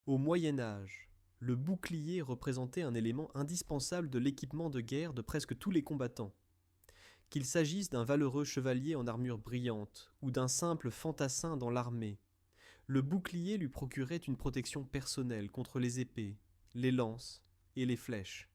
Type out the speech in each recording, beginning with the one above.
Au Moyen Âge, le bouclier représentait un élément indispensable de l'équipement de guerre de presque tous les combattants. Qu'il s'agisse d'un valeureux chevalier en armure brillante ou d'un simple fantassin dans l'armée, le bouclier lui procurait une protection personnelle contre les épées, les lances et les flèches.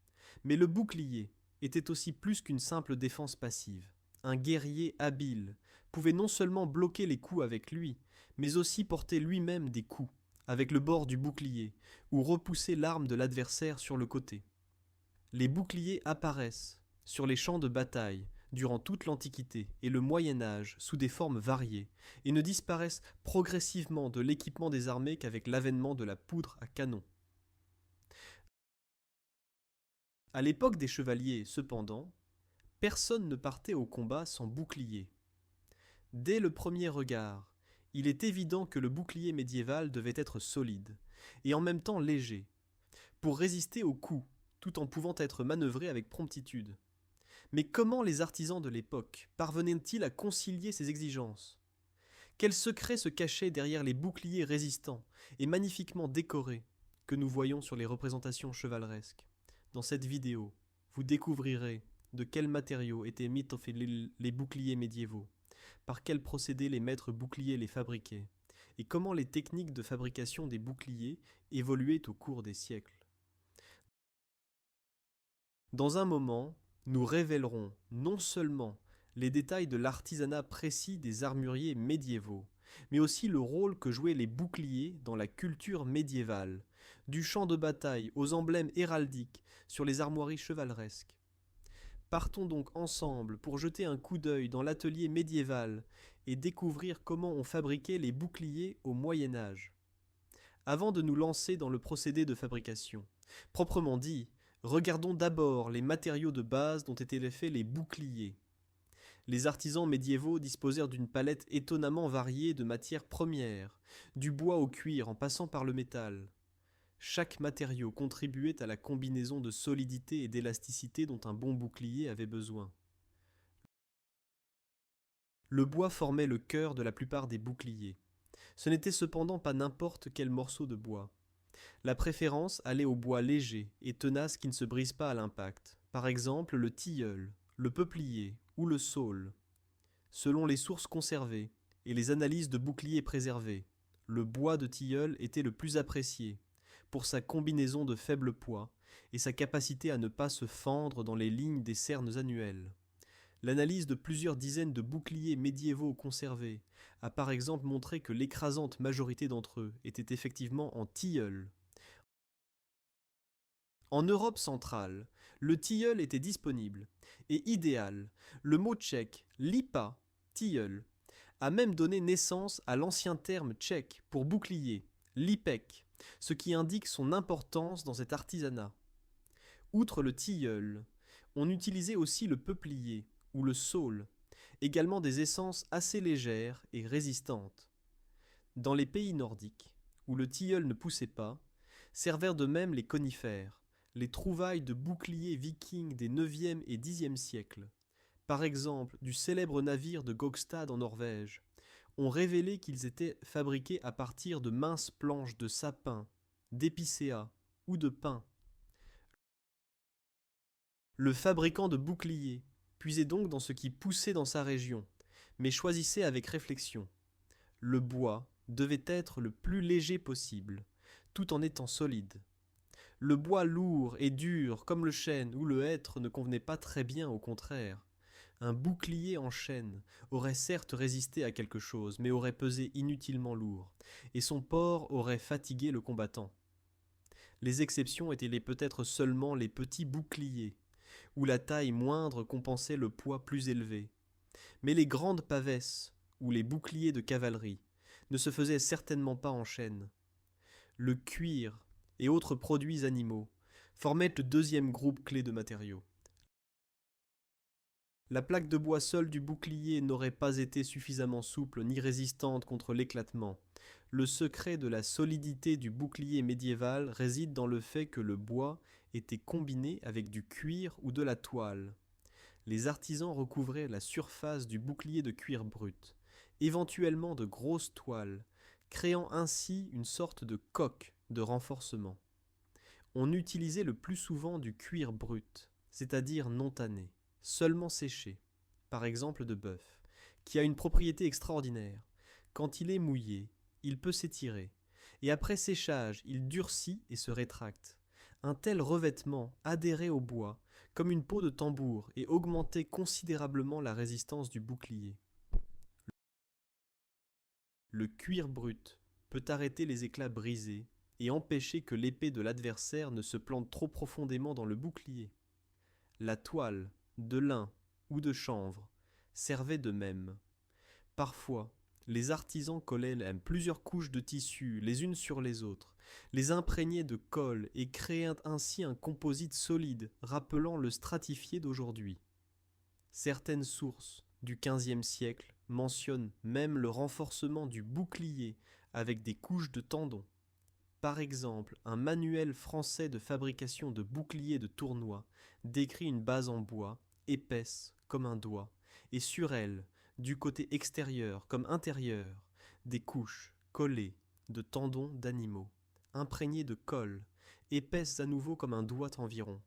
Mais le bouclier était aussi plus qu'une simple défense passive. Un guerrier habile pouvait non seulement bloquer les coups avec lui, mais aussi porter lui-même des coups avec le bord du bouclier ou repousser l'arme de l'adversaire sur le côté. Les boucliers apparaissent sur les champs de bataille durant toute l'Antiquité et le Moyen Âge sous des formes variées et ne disparaissent progressivement de l'équipement des armées qu'avec l'avènement de la poudre à canon. À l'époque des chevaliers, cependant, personne ne partait au combat sans bouclier. Dès le premier regard, il est évident que le bouclier médiéval devait être solide et en même temps léger, pour résister aux coups, tout en pouvant être manœuvré avec promptitude. Mais comment les artisans de l'époque parvenaient-ils à concilier ces exigences? Quel secret se cachait derrière les boucliers résistants et magnifiquement décorés que nous voyons sur les représentations chevaleresques? Dans cette vidéo, vous découvrirez de quels matériaux étaient faits les boucliers médiévaux, par quels procédés les maîtres boucliers les fabriquaient, et comment les techniques de fabrication des boucliers évoluaient au cours des siècles. Dans un moment, nous révélerons non seulement les détails de l'artisanat précis des armuriers médiévaux, mais aussi le rôle que jouaient les boucliers dans la culture médiévale, du champ de bataille aux emblèmes héraldiques sur les armoiries chevaleresques. Partons donc ensemble pour jeter un coup d'œil dans l'atelier médiéval et découvrir comment on fabriquait les boucliers au Moyen Âge. Avant de nous lancer dans le procédé de fabrication, proprement dit, regardons d'abord les matériaux de base dont étaient faits les boucliers. Les artisans médiévaux disposèrent d'une palette étonnamment variée de matières premières, du bois au cuir en passant par le métal. Chaque matériau contribuait à la combinaison de solidité et d'élasticité dont un bon bouclier avait besoin. Le bois formait le cœur de la plupart des boucliers. Ce n'était cependant pas n'importe quel morceau de bois. La préférence allait au bois léger et tenace qui ne se brise pas à l'impact, par exemple le tilleul, le peuplier ou le saule. Selon les sources conservées et les analyses de boucliers préservés, le bois de tilleul était le plus apprécié, pour sa combinaison de faible poids et sa capacité à ne pas se fendre dans les lignes des cernes annuelles. L'analyse de plusieurs dizaines de boucliers médiévaux conservés a par exemple montré que l'écrasante majorité d'entre eux étaient effectivement en tilleul. En Europe centrale, le tilleul était disponible et idéal. Le mot tchèque lipa, tilleul, a même donné naissance à l'ancien terme tchèque pour bouclier, lipek, ce qui indique son importance dans cet artisanat. Outre le tilleul, on utilisait aussi le peuplier ou le saule, également des essences assez légères et résistantes. Dans les pays nordiques, où le tilleul ne poussait pas, servèrent de même les conifères, les trouvailles de boucliers vikings des 9e et 10e siècles, par exemple du célèbre navire de Gokstad en Norvège, ont révélé qu'ils étaient fabriqués à partir de minces planches de sapin, d'épicéa ou de pin. Le fabricant de boucliers puisait donc dans ce qui poussait dans sa région, mais choisissait avec réflexion. Le bois devait être le plus léger possible, tout en étant solide. Le bois lourd et dur comme le chêne ou le hêtre ne convenait pas très bien, au contraire. Un bouclier en chêne aurait certes résisté à quelque chose, mais aurait pesé inutilement lourd, et son port aurait fatigué le combattant. Les exceptions étaient peut-être seulement les petits boucliers, où la taille moindre compensait le poids plus élevé. Mais les grandes pavesses, ou les boucliers de cavalerie, ne se faisaient certainement pas en chêne. Le cuir et autres produits animaux formaient le deuxième groupe clé de matériaux. La plaque de bois seule du bouclier n'aurait pas été suffisamment souple ni résistante contre l'éclatement. Le secret de la solidité du bouclier médiéval réside dans le fait que le bois était combiné avec du cuir ou de la toile. Les artisans recouvraient la surface du bouclier de cuir brut, éventuellement de grosses toiles, créant ainsi une sorte de coque de renforcement. On utilisait le plus souvent du cuir brut, c'est-à-dire non tanné, seulement séché, par exemple de bœuf, qui a une propriété extraordinaire. Quand il est mouillé, il peut s'étirer, et après séchage, il durcit et se rétracte. Un tel revêtement adhérait au bois, comme une peau de tambour, et augmentait considérablement la résistance du bouclier. Le cuir brut peut arrêter les éclats brisés et empêcher que l'épée de l'adversaire ne se plante trop profondément dans le bouclier. La toile, de lin ou de chanvre, servait de même. Parfois, les artisans collaient plusieurs couches de tissu les unes sur les autres, les imprégnaient de colle et créaient ainsi un composite solide rappelant le stratifié d'aujourd'hui. Certaines sources du XVe siècle mentionnent même le renforcement du bouclier avec des couches de tendons. Par exemple, un manuel français de fabrication de boucliers de tournoi décrit une base en bois, épaisse comme un doigt, et sur elle, du côté extérieur comme intérieur, des couches collées de tendons d'animaux, imprégnées de colle, épaisses à nouveau comme un doigt environ.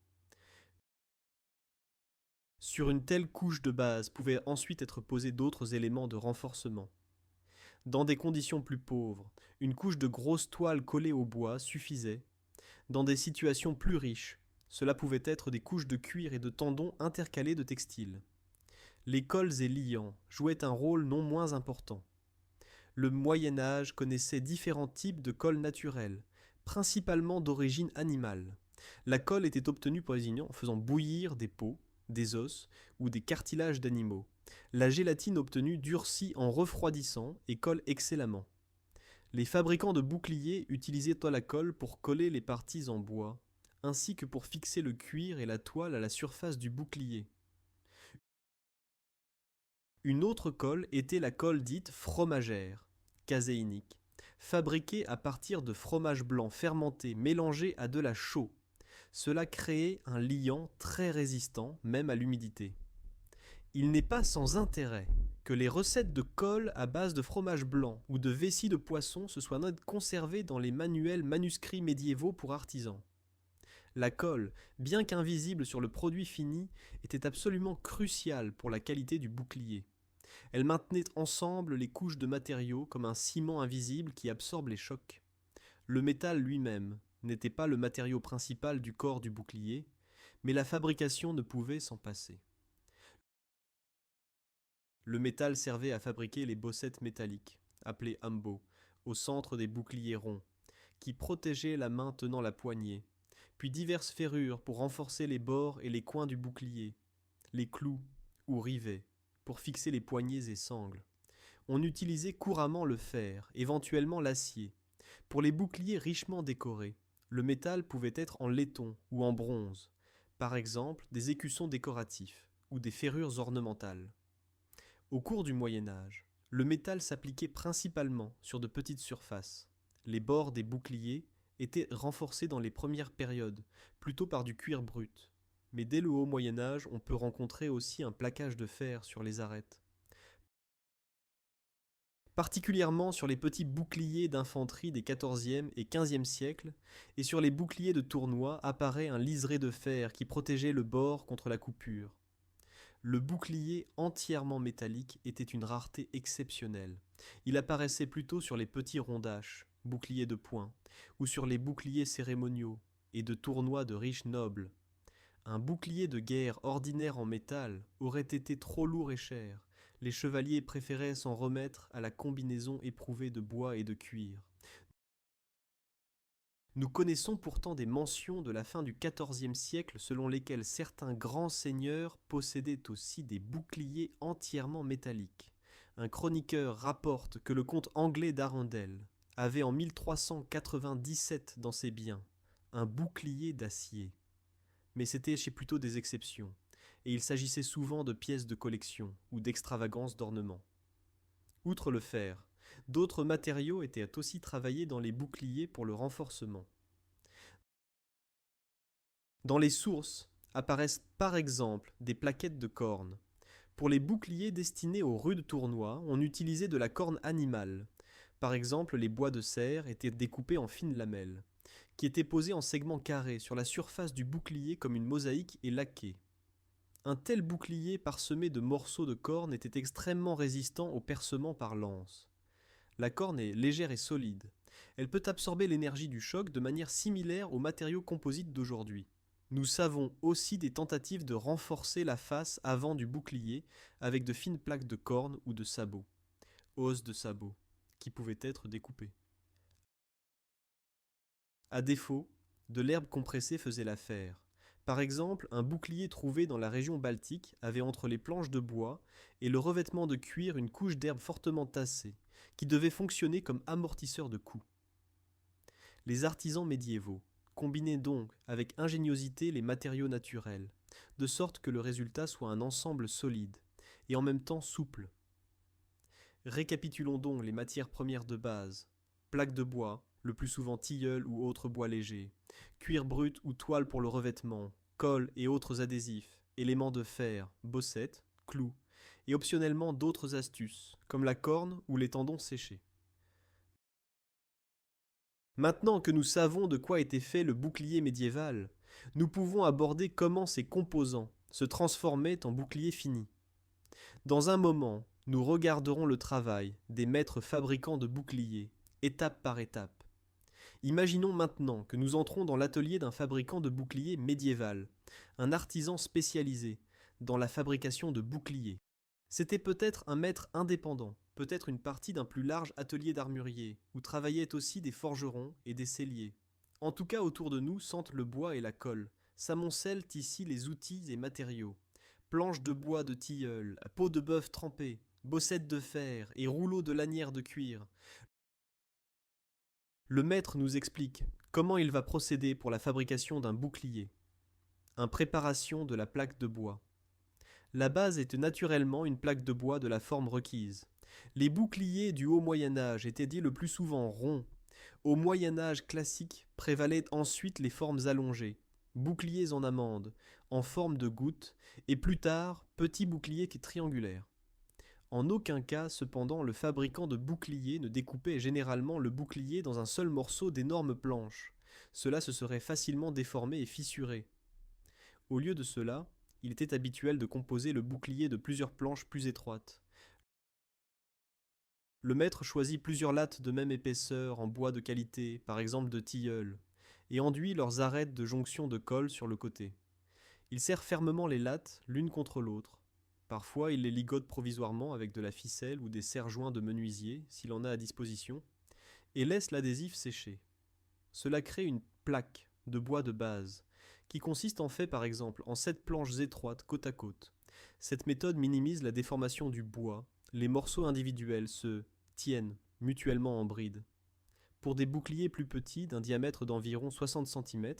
Sur une telle couche de base pouvaient ensuite être posés d'autres éléments de renforcement. Dans des conditions plus pauvres, une couche de grosse toile collée au bois suffisait. Dans des situations plus riches, cela pouvait être des couches de cuir et de tendons intercalées de textiles. Les cols et liants jouaient un rôle non moins important. Le Moyen Âge connaissait différents types de colle naturelle, principalement d'origine animale. La colle était obtenue par les en faisant bouillir des peaux, des os ou des cartilages d'animaux. La gélatine obtenue durcit en refroidissant et colle excellemment. Les fabricants de boucliers utilisaient la colle pour coller les parties en bois, ainsi que pour fixer le cuir et la toile à la surface du bouclier. Une autre colle était la colle dite fromagère, caséinique, fabriquée à partir de fromage blanc fermenté mélangé à de la chaux. Cela créait un liant très résistant, même à l'humidité. Il n'est pas sans intérêt que les recettes de colle à base de fromage blanc ou de vessie de poisson se soient conservées dans les manuels manuscrits médiévaux pour artisans. La colle, bien qu'invisible sur le produit fini, était absolument cruciale pour la qualité du bouclier. Elle maintenait ensemble les couches de matériaux comme un ciment invisible qui absorbe les chocs. Le métal lui-même n'était pas le matériau principal du corps du bouclier, mais la fabrication ne pouvait s'en passer. Le métal servait à fabriquer les bossettes métalliques, appelées ambo, au centre des boucliers ronds, qui protégeaient la main tenant la poignée, puis diverses ferrures pour renforcer les bords et les coins du bouclier, les clous ou rivets pour fixer les poignées et sangles. On utilisait couramment le fer, éventuellement l'acier. Pour les boucliers richement décorés, le métal pouvait être en laiton ou en bronze, par exemple des écussons décoratifs ou des ferrures ornementales. Au cours du Moyen Âge, le métal s'appliquait principalement sur de petites surfaces. Les bords des boucliers étaient renforcés dans les premières périodes, plutôt par du cuir brut. Mais dès le haut Moyen Âge, on peut rencontrer aussi un plaquage de fer sur les arêtes. Particulièrement sur les petits boucliers d'infanterie des XIVe et XVe siècles, et sur les boucliers de tournoi apparaît un liseré de fer qui protégeait le bord contre la coupure. Le bouclier entièrement métallique était une rareté exceptionnelle. Il apparaissait plutôt sur les petits rondaches, boucliers de poing, ou sur les boucliers cérémoniaux et de tournois de riches nobles. Un bouclier de guerre ordinaire en métal aurait été trop lourd et cher. Les chevaliers préféraient s'en remettre à la combinaison éprouvée de bois et de cuir. Nous connaissons pourtant des mentions de la fin du XIVe siècle selon lesquelles certains grands seigneurs possédaient aussi des boucliers entièrement métalliques. Un chroniqueur rapporte que le comte anglais d'Arundel avait en 1397 dans ses biens un bouclier d'acier. Mais c'était chez plutôt des exceptions, et il s'agissait souvent de pièces de collection ou d'extravagances d'ornement. Outre le fer, d'autres matériaux étaient aussi travaillés dans les boucliers pour le renforcement. Dans les sources apparaissent par exemple des plaquettes de cornes. Pour les boucliers destinés aux rudes tournois, on utilisait de la corne animale, Par exemple, les bois de serre étaient découpés en fines lamelles, qui étaient posées en segments carrés sur la surface du bouclier comme une mosaïque et laquées. Un tel bouclier parsemé de morceaux de corne était extrêmement résistant au percement par lance. La corne est légère et solide. Elle peut absorber l'énergie du choc de manière similaire aux matériaux composites d'aujourd'hui. Nous savons aussi des tentatives de renforcer la face avant du bouclier avec de fines plaques de corne ou de sabots, os de sabot, qui pouvaient être découpées. À défaut, de l'herbe compressée faisait l'affaire. Par exemple, un bouclier trouvé dans la région baltique avait entre les planches de bois et le revêtement de cuir une couche d'herbe fortement tassée, qui devait fonctionner comme amortisseur de coups. Les artisans médiévaux combinaient donc avec ingéniosité les matériaux naturels, de sorte que le résultat soit un ensemble solide et en même temps souple. Récapitulons donc les matières premières de base: plaques de bois, le plus souvent tilleul ou autre bois léger, cuir brut ou toile pour le revêtement, colle et autres adhésifs, éléments de fer, bossettes, clous, et optionnellement d'autres astuces, comme la corne ou les tendons séchés. Maintenant que nous savons de quoi était fait le bouclier médiéval, nous pouvons aborder comment ses composants se transformaient en bouclier fini. Dans un moment, nous regarderons le travail des maîtres fabricants de boucliers, étape par étape. Imaginons maintenant que nous entrons dans l'atelier d'un fabricant de boucliers médiéval, un artisan spécialisé dans la fabrication de boucliers. C'était peut-être un maître indépendant, peut-être une partie d'un plus large atelier d'armurier, où travaillaient aussi des forgerons et des selliers. En tout cas, autour de nous sentent le bois et la colle, s'amoncellent ici les outils et matériaux. Planches de bois de tilleul, peaux de bœuf trempées, bossettes de fer et rouleaux de lanières de cuir. Le maître nous explique comment il va procéder pour la fabrication d'un bouclier. Préparation de la plaque de bois. La base était naturellement une plaque de bois de la forme requise. Les boucliers du haut Moyen-Âge étaient dits le plus souvent ronds. Au Moyen-Âge classique prévalaient ensuite les formes allongées, boucliers en amande, en forme de goutte, et plus tard, petits boucliers triangulaires. En aucun cas, cependant, le fabricant de boucliers ne découpait généralement le bouclier dans un seul morceau d'énormes planches. Cela se serait facilement déformé et fissuré. Au lieu de cela, il était habituel de composer le bouclier de plusieurs planches plus étroites. Le maître choisit plusieurs lattes de même épaisseur en bois de qualité, par exemple de tilleul, et enduit leurs arêtes de jonction de colle sur le côté. Il serre fermement les lattes l'une contre l'autre. Parfois, il les ligote provisoirement avec de la ficelle ou des serre-joints de menuisier, s'il en a à disposition, et laisse l'adhésif sécher. Cela crée une plaque de bois de base, qui consiste en fait par exemple en 7 planches étroites côte à côte. Cette méthode minimise la déformation du bois, les morceaux individuels se tiennent mutuellement en bride. Pour des boucliers plus petits d'un diamètre d'environ 60 cm,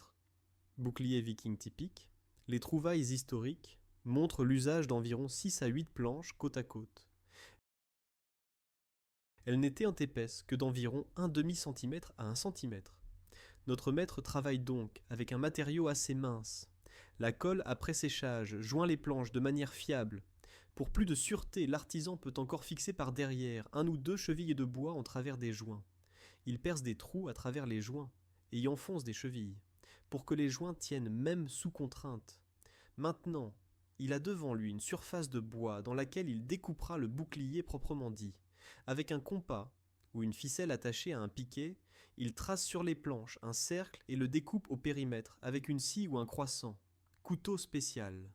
bouclier viking typique, les trouvailles historiques montrent l'usage d'environ 6 à 8 planches côte à côte. Elles n'étaient épaisses que d'environ 1 demi-centimètre à 1 centimètre. Notre maître travaille donc avec un matériau assez mince. La colle après séchage joint les planches de manière fiable. Pour plus de sûreté, l'artisan peut encore fixer par derrière 1 ou 2 chevilles de bois en travers des joints. Il perce des trous à travers les joints et y enfonce des chevilles, pour que les joints tiennent même sous contrainte. Maintenant, il a devant lui une surface de bois dans laquelle il découpera le bouclier proprement dit. Avec un compas ou une ficelle attachée à un piquet, il trace sur les planches un cercle et le découpe au périmètre avec une scie ou un croissant. Couteau spécial.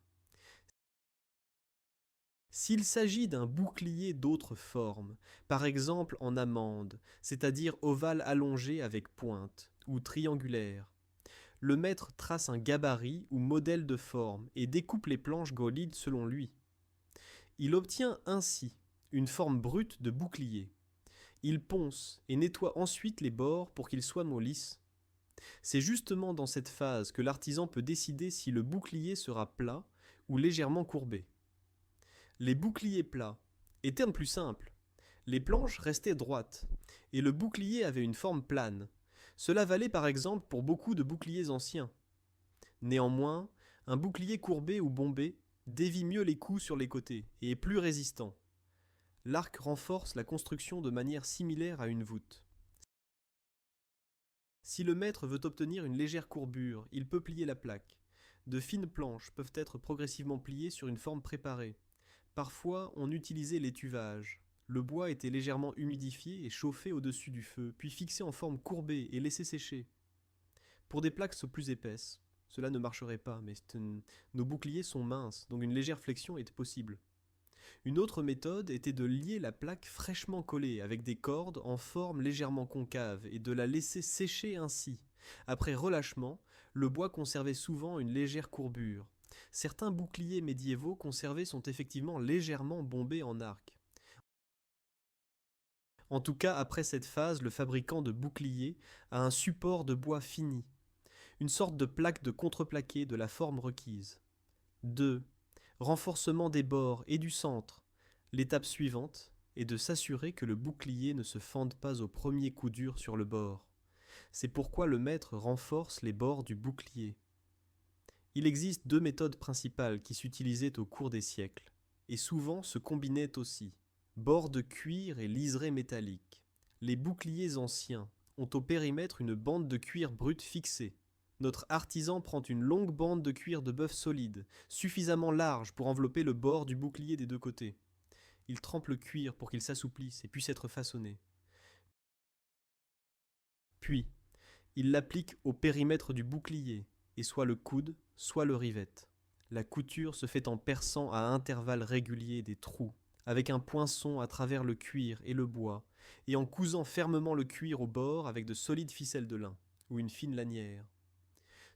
S'il s'agit d'un bouclier d'autre forme, par exemple en amande, c'est-à-dire ovale allongé avec pointe, ou triangulaire, le maître trace un gabarit ou modèle de forme et découpe les planches gaulides selon lui. Il obtient ainsi une forme brute de bouclier. Il ponce et nettoie ensuite les bords pour qu'ils soient lisses. C'est justement dans cette phase que l'artisan peut décider si le bouclier sera plat ou légèrement courbé. Les boucliers plats étaient plus simples. Les planches restaient droites et le bouclier avait une forme plane. Cela valait par exemple pour beaucoup de boucliers anciens. Néanmoins, un bouclier courbé ou bombé dévie mieux les coups sur les côtés et est plus résistant. L'arc renforce la construction de manière similaire à une voûte. Si le maître veut obtenir une légère courbure, il peut plier la plaque. De fines planches peuvent être progressivement pliées sur une forme préparée. Parfois, on utilisait l'étuvage. Le bois était légèrement humidifié et chauffé au-dessus du feu, puis fixé en forme courbée et laissé sécher. Pour des plaques plus épaisses, cela ne marcherait pas, mais nos boucliers sont minces, donc une légère flexion est possible. Une autre méthode était de lier la plaque fraîchement collée avec des cordes en forme légèrement concave et de la laisser sécher ainsi. Après relâchement, le bois conservait souvent une légère courbure. Certains boucliers médiévaux conservés sont effectivement légèrement bombés en arc. En tout cas, après cette phase, le fabricant de boucliers a un support de bois fini, une sorte de plaque de contreplaqué de la forme requise. 2. Renforcement des bords et du centre. L'étape suivante est de s'assurer que le bouclier ne se fende pas au premier coup dur sur le bord. C'est pourquoi le maître renforce les bords du bouclier. Il existe 2 méthodes principales qui s'utilisaient au cours des siècles, et souvent se combinaient aussi. Bords de cuir et liserés métalliques. Les boucliers anciens ont au périmètre une bande de cuir brut fixée. Notre artisan prend une longue bande de cuir de bœuf solide, suffisamment large pour envelopper le bord du bouclier des 2 côtés. Il trempe le cuir pour qu'il s'assouplisse et puisse être façonné. Puis, il l'applique au périmètre du bouclier, et soit le coude, soit le rivette. La couture se fait en perçant à intervalles réguliers des trous, avec un poinçon à travers le cuir et le bois, et en cousant fermement le cuir au bord avec de solides ficelles de lin, ou une fine lanière.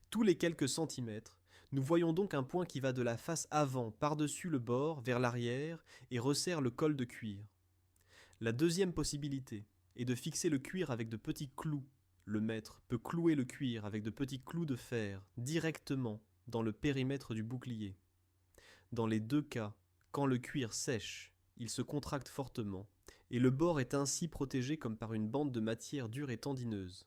Tous les quelques centimètres, nous voyons donc un point qui va de la face avant par-dessus le bord vers l'arrière et resserre le col de cuir. La deuxième possibilité est de fixer le cuir avec de petits clous. Le maître peut clouer le cuir avec de petits clous de fer directement dans le périmètre du bouclier. Dans les 2 cas, quand le cuir sèche, il se contracte fortement et le bord est ainsi protégé comme par une bande de matière dure et tendineuse.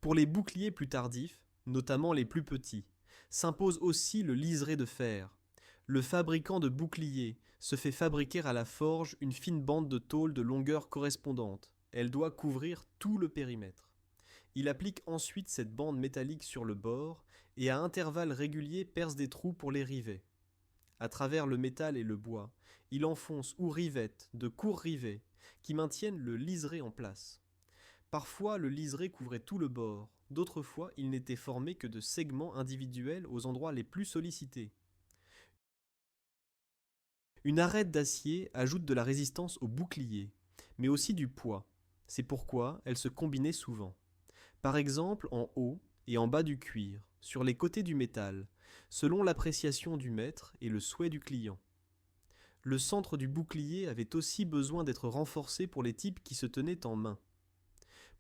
Pour les boucliers plus tardifs, notamment les plus petits, s'impose aussi le liseré de fer. Le fabricant de boucliers se fait fabriquer à la forge une fine bande de tôle de longueur correspondante. Elle doit couvrir tout le périmètre. Il applique ensuite cette bande métallique sur le bord et à intervalles réguliers perce des trous pour les rivets. À travers le métal et le bois, il enfonce ou rivette de courts rivets qui maintiennent le liseré en place. Parfois, le liseré couvrait tout le bord, d'autres fois, il n'était formé que de segments individuels aux endroits les plus sollicités. Une arête d'acier ajoute de la résistance au bouclier, mais aussi du poids. C'est pourquoi elle se combinait souvent. Par exemple, en haut et en bas du cuir, sur les côtés du métal, selon l'appréciation du maître et le souhait du client. Le centre du bouclier avait aussi besoin d'être renforcé pour les types qui se tenaient en main.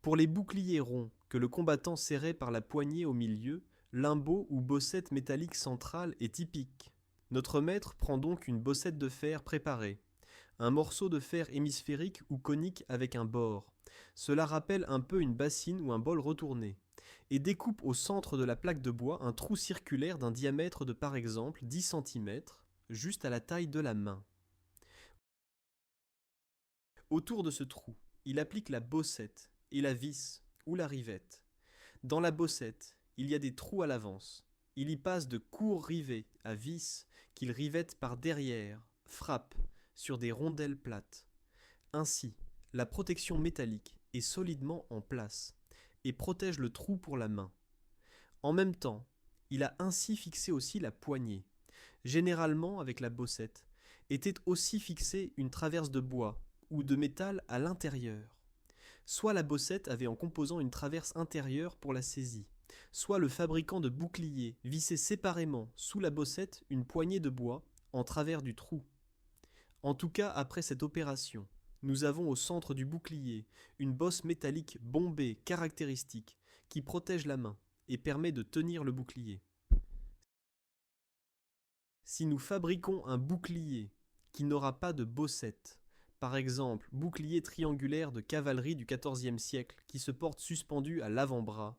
Pour les boucliers ronds que le combattant serrait par la poignée au milieu, l'imbeau ou bossette métallique centrale est typique. Notre maître prend donc une bossette de fer préparée, un morceau de fer hémisphérique ou conique avec un bord. Cela rappelle un peu une bassine ou un bol retourné, et découpe au centre de la plaque de bois un trou circulaire d'un diamètre de par exemple 10 cm, juste à la taille de la main. Autour de ce trou, il applique la bossette et la vis ou la rivette. Dans la bossette, il y a des trous à l'avance. Il y passe de courts rivets à vis qu'il rivette par derrière, frappe sur des rondelles plates. Ainsi, la protection métallique est solidement en place et protège le trou pour la main. En même temps, il a ainsi fixé aussi la poignée. Généralement, avec la bossette, était aussi fixée une traverse de bois ou de métal à l'intérieur. Soit la bossette avait en composant une traverse intérieure pour la saisie, soit le fabricant de boucliers vissait séparément sous la bossette une poignée de bois en travers du trou. En tout cas, après cette opération, nous avons au centre du bouclier une bosse métallique bombée caractéristique qui protège la main et permet de tenir le bouclier. Si nous fabriquons un bouclier qui n'aura pas de bossette, par exemple bouclier triangulaire de cavalerie du XIVe siècle qui se porte suspendu à l'avant-bras,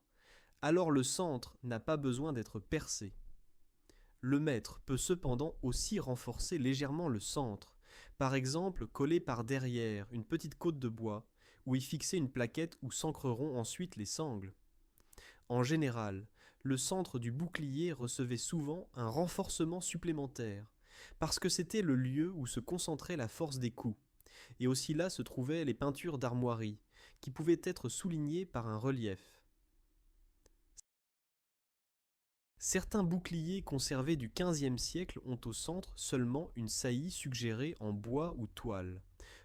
alors le centre n'a pas besoin d'être percé. Le maître peut cependant aussi renforcer légèrement le centre, Par exemple, coller par derrière une petite côte de bois, ou y fixer une plaquette où s'ancreront ensuite les sangles. En général, le centre du bouclier recevait souvent un renforcement supplémentaire, parce que c'était le lieu où se concentrait la force des coups, et aussi là se trouvaient les peintures d'armoiries, qui pouvaient être soulignées par un relief. Certains boucliers conservés du XVe siècle ont au centre seulement une saillie suggérée en bois ou toile.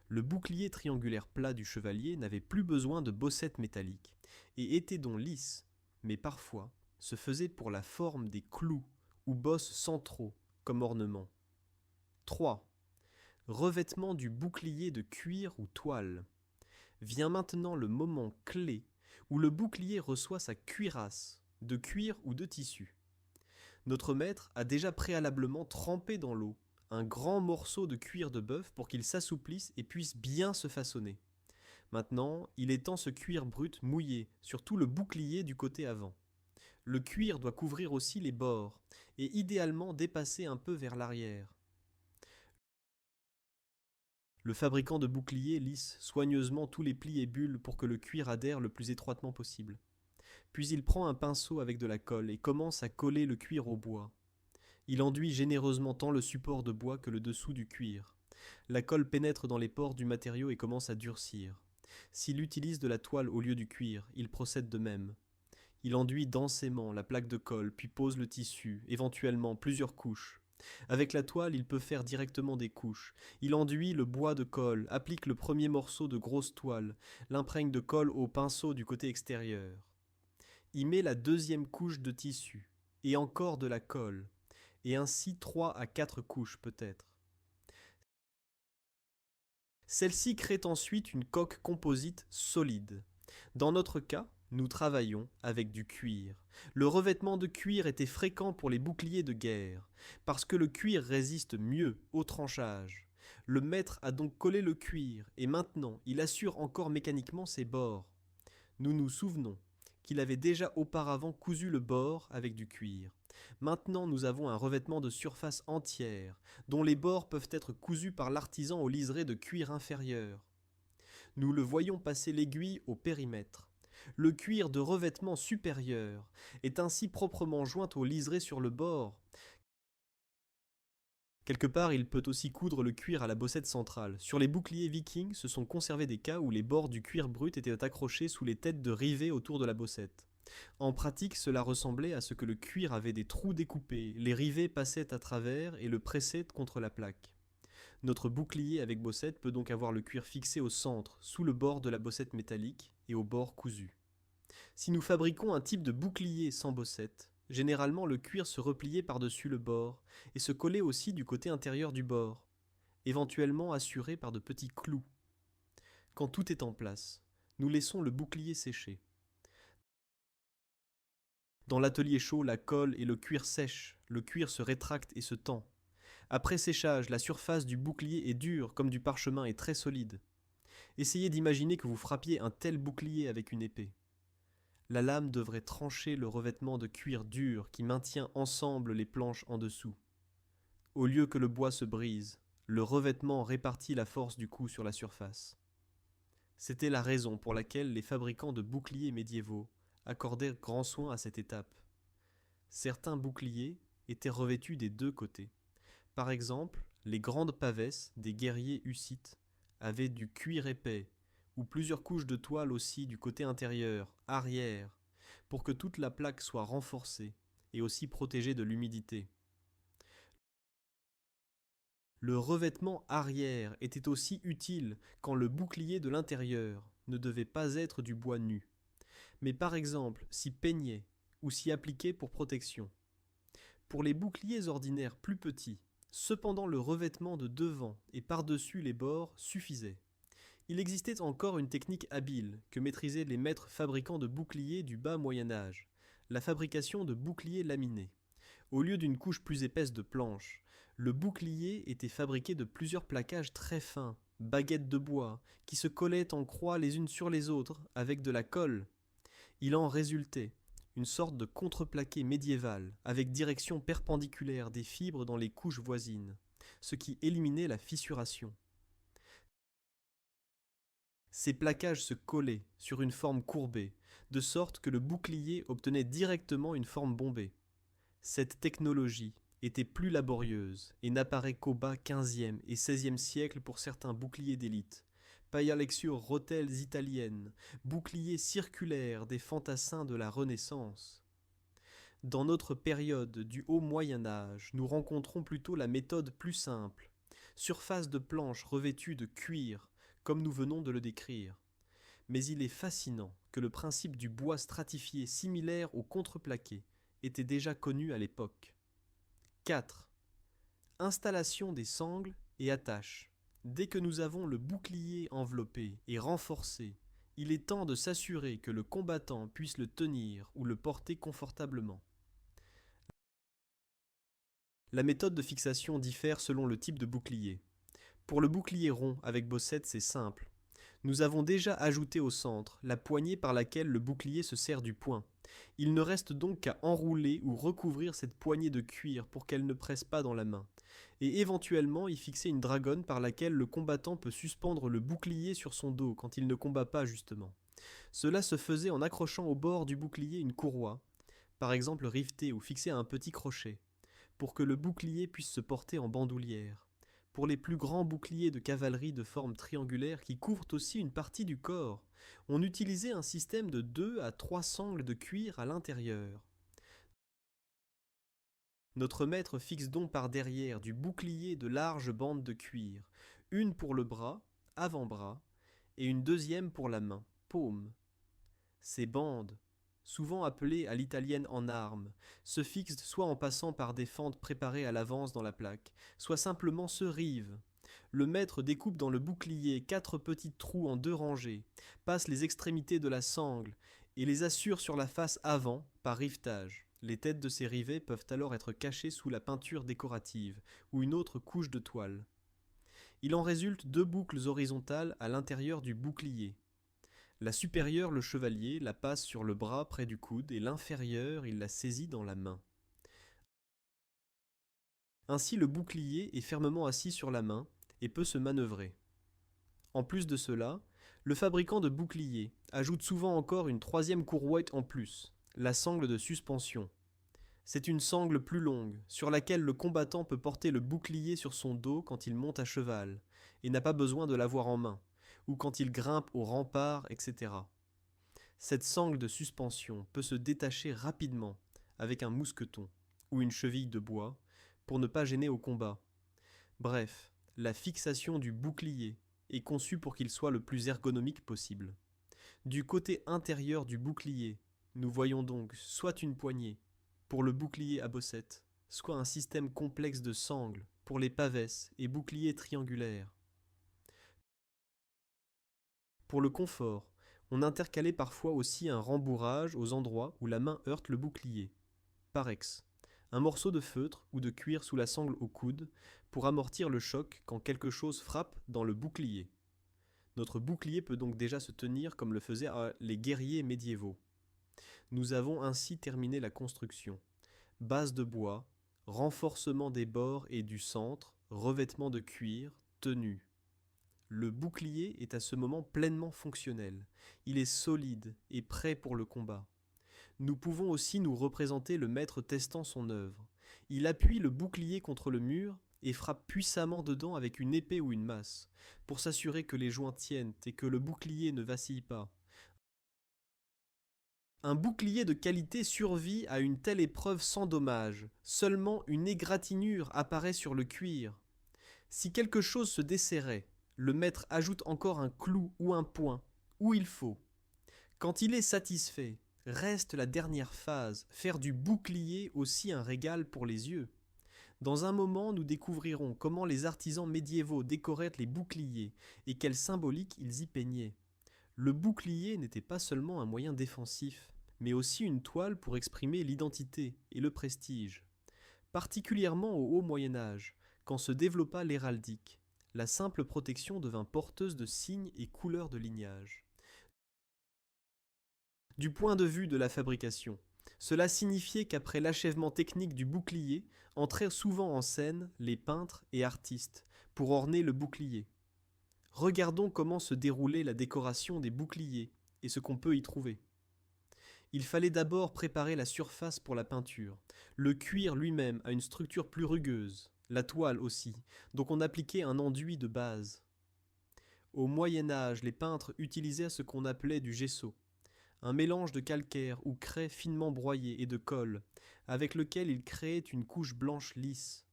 Le bouclier triangulaire plat du chevalier n'avait plus besoin de bossettes métalliques, et était donc lisse, mais parfois se faisait pour la forme des clous ou bosses centraux comme ornement. 3. Revêtement du bouclier de cuir ou toile. Vient maintenant le moment clé où le bouclier reçoit sa cuirasse, de cuir ou de tissu. Notre maître a déjà préalablement trempé dans l'eau un grand morceau de cuir de bœuf pour qu'il s'assouplisse et puisse bien se façonner. Maintenant, il étend ce cuir brut mouillé sur tout le bouclier du côté avant. Le cuir doit couvrir aussi les bords et idéalement dépasser un peu vers l'arrière. Le fabricant de boucliers lisse soigneusement tous les plis et bulles pour que le cuir adhère le plus étroitement possible. Puis il prend un pinceau avec de la colle et commence à coller le cuir au bois. Il enduit généreusement tant le support de bois que le dessous du cuir. La colle pénètre dans les pores du matériau et commence à durcir. S'il utilise de la toile au lieu du cuir, il procède de même. Il enduit densément la plaque de colle, puis pose le tissu, éventuellement plusieurs couches. Avec la toile, il peut faire directement des couches. Il enduit le bois de colle, applique le premier morceau de grosse toile, l'imprègne de colle au pinceau du côté extérieur. Il met la deuxième couche de tissu, et encore de la colle, et ainsi 3 à 4 couches peut-être. Celle-ci crée ensuite une coque composite solide. Dans notre cas, nous travaillons avec du cuir. Le revêtement de cuir était fréquent pour les boucliers de guerre, parce que le cuir résiste mieux au tranchage. Le maître a donc collé le cuir, et maintenant il assure encore mécaniquement ses bords. Nous nous souvenons qu'il avait déjà auparavant cousu le bord avec du cuir. Maintenant nous avons un revêtement de surface entière, dont les bords peuvent être cousus par l'artisan au liseré de cuir inférieur. Nous le voyons passer l'aiguille au périmètre. Le cuir de revêtement supérieur est ainsi proprement joint au liseré sur le bord. Quelque part, il peut aussi coudre le cuir à la bossette centrale. Sur les boucliers vikings, se sont conservés des cas où les bords du cuir brut étaient accrochés sous les têtes de rivets autour de la bossette. En pratique, cela ressemblait à ce que le cuir avait des trous découpés, les rivets passaient à travers et le pressaient contre la plaque. Notre bouclier avec bossette peut donc avoir le cuir fixé au centre, sous le bord de la bossette métallique et au bord cousu. Si nous fabriquons un type de bouclier sans bossette, généralement le cuir se repliait par-dessus le bord et se collait aussi du côté intérieur du bord, éventuellement assuré par de petits clous. Quand tout est en place, nous laissons le bouclier sécher. Dans l'atelier chaud, la colle et le cuir sèchent, le cuir se rétracte et se tend. Après séchage, la surface du bouclier est dure comme du parchemin et très solide. Essayez d'imaginer que vous frappiez un tel bouclier avec une épée. La lame devrait trancher le revêtement de cuir dur qui maintient ensemble les planches en dessous. Au lieu que le bois se brise, le revêtement répartit la force du coup sur la surface. C'était la raison pour laquelle les fabricants de boucliers médiévaux accordaient grand soin à cette étape. Certains boucliers étaient revêtus des deux côtés. Par exemple, les grandes pavesses des guerriers hussites avaient du cuir épais, ou plusieurs couches de toile aussi du côté intérieur, arrière, pour que toute la plaque soit renforcée et aussi protégée de l'humidité. Le revêtement arrière était aussi utile quand le bouclier de l'intérieur ne devait pas être du bois nu, mais par exemple s'y peignait ou s'y appliquait pour protection. Pour les boucliers ordinaires plus petits, cependant le revêtement de devant et par-dessus les bords suffisait. Il existait encore une technique habile que maîtrisaient les maîtres fabricants de boucliers du bas Moyen-Âge, la fabrication de boucliers laminés. Au lieu d'une couche plus épaisse de planches, le bouclier était fabriqué de plusieurs plaquages très fins, baguettes de bois, qui se collaient en croix les unes sur les autres avec de la colle. Il en résultait une sorte de contreplaqué médiéval avec direction perpendiculaire des fibres dans les couches voisines. ce qui éliminait la fissuration. Ces plaquages se collaient sur une forme courbée, de sorte que le bouclier obtenait directement une forme bombée. Cette technologie était plus laborieuse et n'apparaît qu'au bas XVe et XVIe siècle pour certains boucliers d'élite. Paillard-Lecture rotelles italiennes, boucliers circulaires des fantassins de la Renaissance. Dans notre période du Haut Moyen Âge, nous rencontrons plutôt la méthode plus simple, surface de planche revêtue de cuir, comme nous venons de le décrire. Mais il est fascinant que le principe du bois stratifié similaire au contreplaqué était déjà connu à l'époque. 4. Installation des sangles et attaches. Dès que nous avons le bouclier enveloppé et renforcé, il est temps de s'assurer que le combattant puisse le tenir ou le porter confortablement. La méthode de fixation diffère selon le type de bouclier. Pour le bouclier rond avec bossette, c'est simple. Nous avons déjà ajouté au centre la poignée par laquelle le bouclier se sert du poing. Il ne reste donc qu'à enrouler ou recouvrir cette poignée de cuir pour qu'elle ne presse pas dans la main, et éventuellement y fixer une dragonne par laquelle le combattant peut suspendre le bouclier sur son dos quand il ne combat pas justement. Cela se faisait en accrochant au bord du bouclier une courroie, par exemple rivetée ou fixée à un petit crochet, pour que le bouclier puisse se porter en bandoulière. Pour les plus grands boucliers de cavalerie de forme triangulaire qui couvrent aussi une partie du corps, on utilisait un système de 2 à 3 sangles de cuir à l'intérieur. Notre maître fixe donc par derrière du bouclier de larges bandes de cuir, une pour le bras, avant-bras, et une deuxième pour la main, paume. Ces bandes, souvent appelées à l'italienne en armes, se fixent soit en passant par des fentes préparées à l'avance dans la plaque, soit simplement se rivent. Le maître découpe dans le bouclier 4 petits trous en 2 rangées, passe les extrémités de la sangle et les assure sur la face avant par rivetage. Les têtes de ces rivets peuvent alors être cachées sous la peinture décorative ou une autre couche de toile. Il en résulte 2 boucles horizontales à l'intérieur du bouclier. La supérieure, le chevalier, la passe sur le bras près du coude et l'inférieure, il la saisit dans la main. Ainsi, le bouclier est fermement assis sur la main et peut se manœuvrer. En plus de cela, le fabricant de boucliers ajoute souvent encore une 3e courroie en plus, la sangle de suspension. C'est une sangle plus longue, sur laquelle le combattant peut porter le bouclier sur son dos quand il monte à cheval, et n'a pas besoin de l'avoir en main, ou quand il grimpe au rempart, etc. Cette sangle de suspension peut se détacher rapidement avec un mousqueton ou une cheville de bois pour ne pas gêner au combat. Bref, la fixation du bouclier est conçue pour qu'il soit le plus ergonomique possible. Du côté intérieur du bouclier, nous voyons donc soit une poignée pour le bouclier à bossette, soit un système complexe de sangles pour les pavesses et boucliers triangulaires. Pour le confort, on intercalait parfois aussi un rembourrage aux endroits où la main heurte le bouclier. Parex, un morceau de feutre ou de cuir sous la sangle au coude pour amortir le choc quand quelque chose frappe dans le bouclier. Notre bouclier peut donc déjà se tenir comme le faisaient les guerriers médiévaux. Nous avons ainsi terminé la construction. Base de bois, renforcement des bords et du centre, revêtement de cuir, tenue. Le bouclier est à ce moment pleinement fonctionnel. Il est solide et prêt pour le combat. Nous pouvons aussi nous représenter le maître testant son œuvre. Il appuie le bouclier contre le mur et frappe puissamment dedans avec une épée ou une masse, pour s'assurer que les joints tiennent et que le bouclier ne vacille pas. Un bouclier de qualité survit à une telle épreuve sans dommage. Seulement une égratignure apparaît sur le cuir. Si quelque chose se desserrait, le maître ajoute encore un clou ou un point, où il faut. Quand il est satisfait, reste la dernière phase, faire du bouclier aussi un régal pour les yeux. Dans un moment, nous découvrirons comment les artisans médiévaux décoraient les boucliers et quelle symbolique ils y peignaient. Le bouclier n'était pas seulement un moyen défensif, mais aussi une toile pour exprimer l'identité et le prestige. Particulièrement au Haut Moyen Âge, quand se développa l'héraldique, la simple protection devint porteuse de signes et couleurs de lignage. Du point de vue de la fabrication, Cela signifiait qu'après l'achèvement technique du bouclier, entraient souvent en scène les peintres et artistes pour orner le bouclier. Regardons comment se déroulait la décoration des boucliers et ce qu'on peut y trouver. Il fallait d'abord préparer la surface pour la peinture. Le cuir lui-même a une structure plus rugueuse, la toile aussi, donc on appliquait un enduit de base. Au Moyen Âge, les peintres utilisaient ce qu'on appelait du gesso, un mélange de calcaire ou craie finement broyée et de colle, avec lequel ils créaient une couche blanche lisse.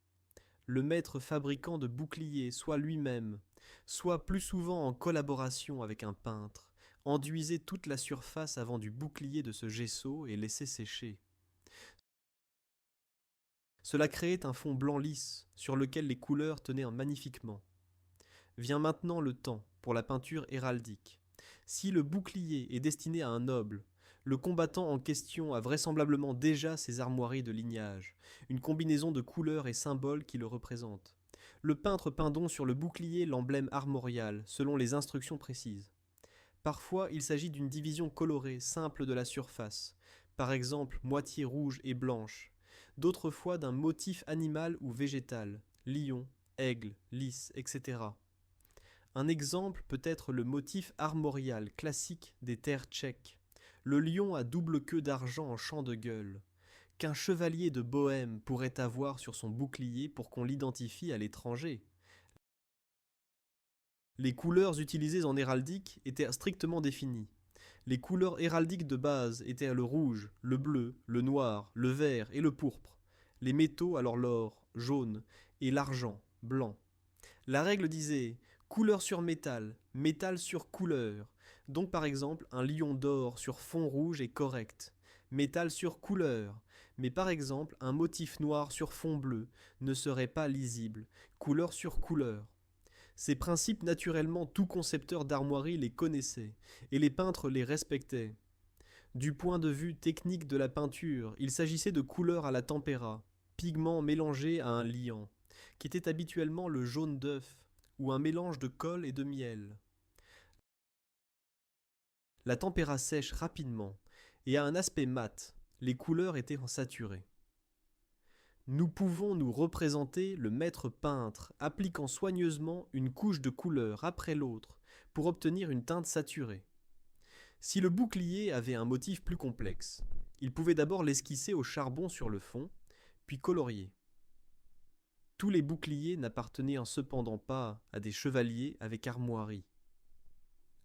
Le maître fabricant de boucliers, soit lui-même, soit plus souvent en collaboration avec un peintre, enduisait toute la surface avant du bouclier de ce gesso et laissait sécher. Cela créait un fond blanc lisse sur lequel les couleurs tenaient magnifiquement. Vient maintenant le temps pour la peinture héraldique. Si le bouclier est destiné à un noble, le combattant en question a vraisemblablement déjà ses armoiries de lignage, une combinaison de couleurs et symboles qui le représentent. Le peintre peint donc sur le bouclier l'emblème armorial, selon les instructions précises. Parfois, il s'agit d'une division colorée, simple de la surface, par exemple moitié rouge et blanche, d'autres fois d'un motif animal ou végétal, lion, aigle, lys, etc. Un exemple peut être le motif armorial classique des terres tchèques, le lion à double queue d'argent en champ de gueule, qu'un chevalier de Bohême pourrait avoir sur son bouclier pour qu'on l'identifie à l'étranger. Les couleurs utilisées en héraldique étaient strictement définies. Les couleurs héraldiques de base étaient le rouge, le bleu, le noir, le vert et le pourpre. Les métaux alors l'or, jaune, et l'argent, blanc. La règle disait couleur sur métal, métal sur couleur. Donc par exemple, un lion d'or sur fond rouge est correct. Métal sur couleur. Mais par exemple, un motif noir sur fond bleu ne serait pas lisible. Couleur sur couleur. Ces principes, naturellement, tout concepteur d'armoirie les connaissait, et les peintres les respectaient. Du point de vue technique de la peinture, il s'agissait de couleurs à la tempéra, pigments mélangés à un liant, qui était habituellement le jaune d'œuf, ou un mélange de colle et de miel. La tempéra sèche rapidement, et a un aspect mat, les couleurs étaient en saturé. Nous pouvons nous représenter le maître peintre appliquant soigneusement une couche de couleur après l'autre pour obtenir une teinte saturée. Si le bouclier avait un motif plus complexe, il pouvait d'abord l'esquisser au charbon sur le fond, puis colorier. Tous les boucliers n'appartenaient cependant pas à des chevaliers avec armoirie.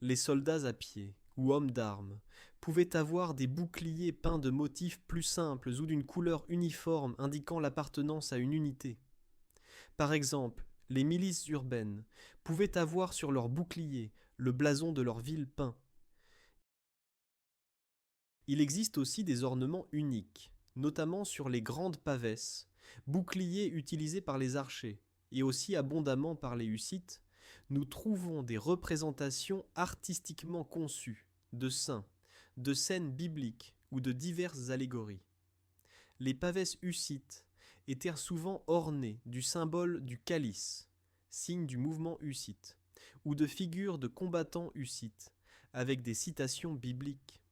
Les soldats à pied, ou hommes d'armes, pouvaient avoir des boucliers peints de motifs plus simples ou d'une couleur uniforme indiquant l'appartenance à une unité. Par exemple, les milices urbaines pouvaient avoir sur leurs boucliers le blason de leur ville peint. Il existe aussi des ornements uniques, notamment sur les grandes pavesses, boucliers utilisés par les archers, et aussi abondamment par les hussites. Nous trouvons des représentations artistiquement conçues de saints, de scènes bibliques ou de diverses allégories. Les pavesses hussites étaient souvent ornées du symbole du calice, signe du mouvement hussite, ou de figures de combattants hussites, avec des citations bibliques.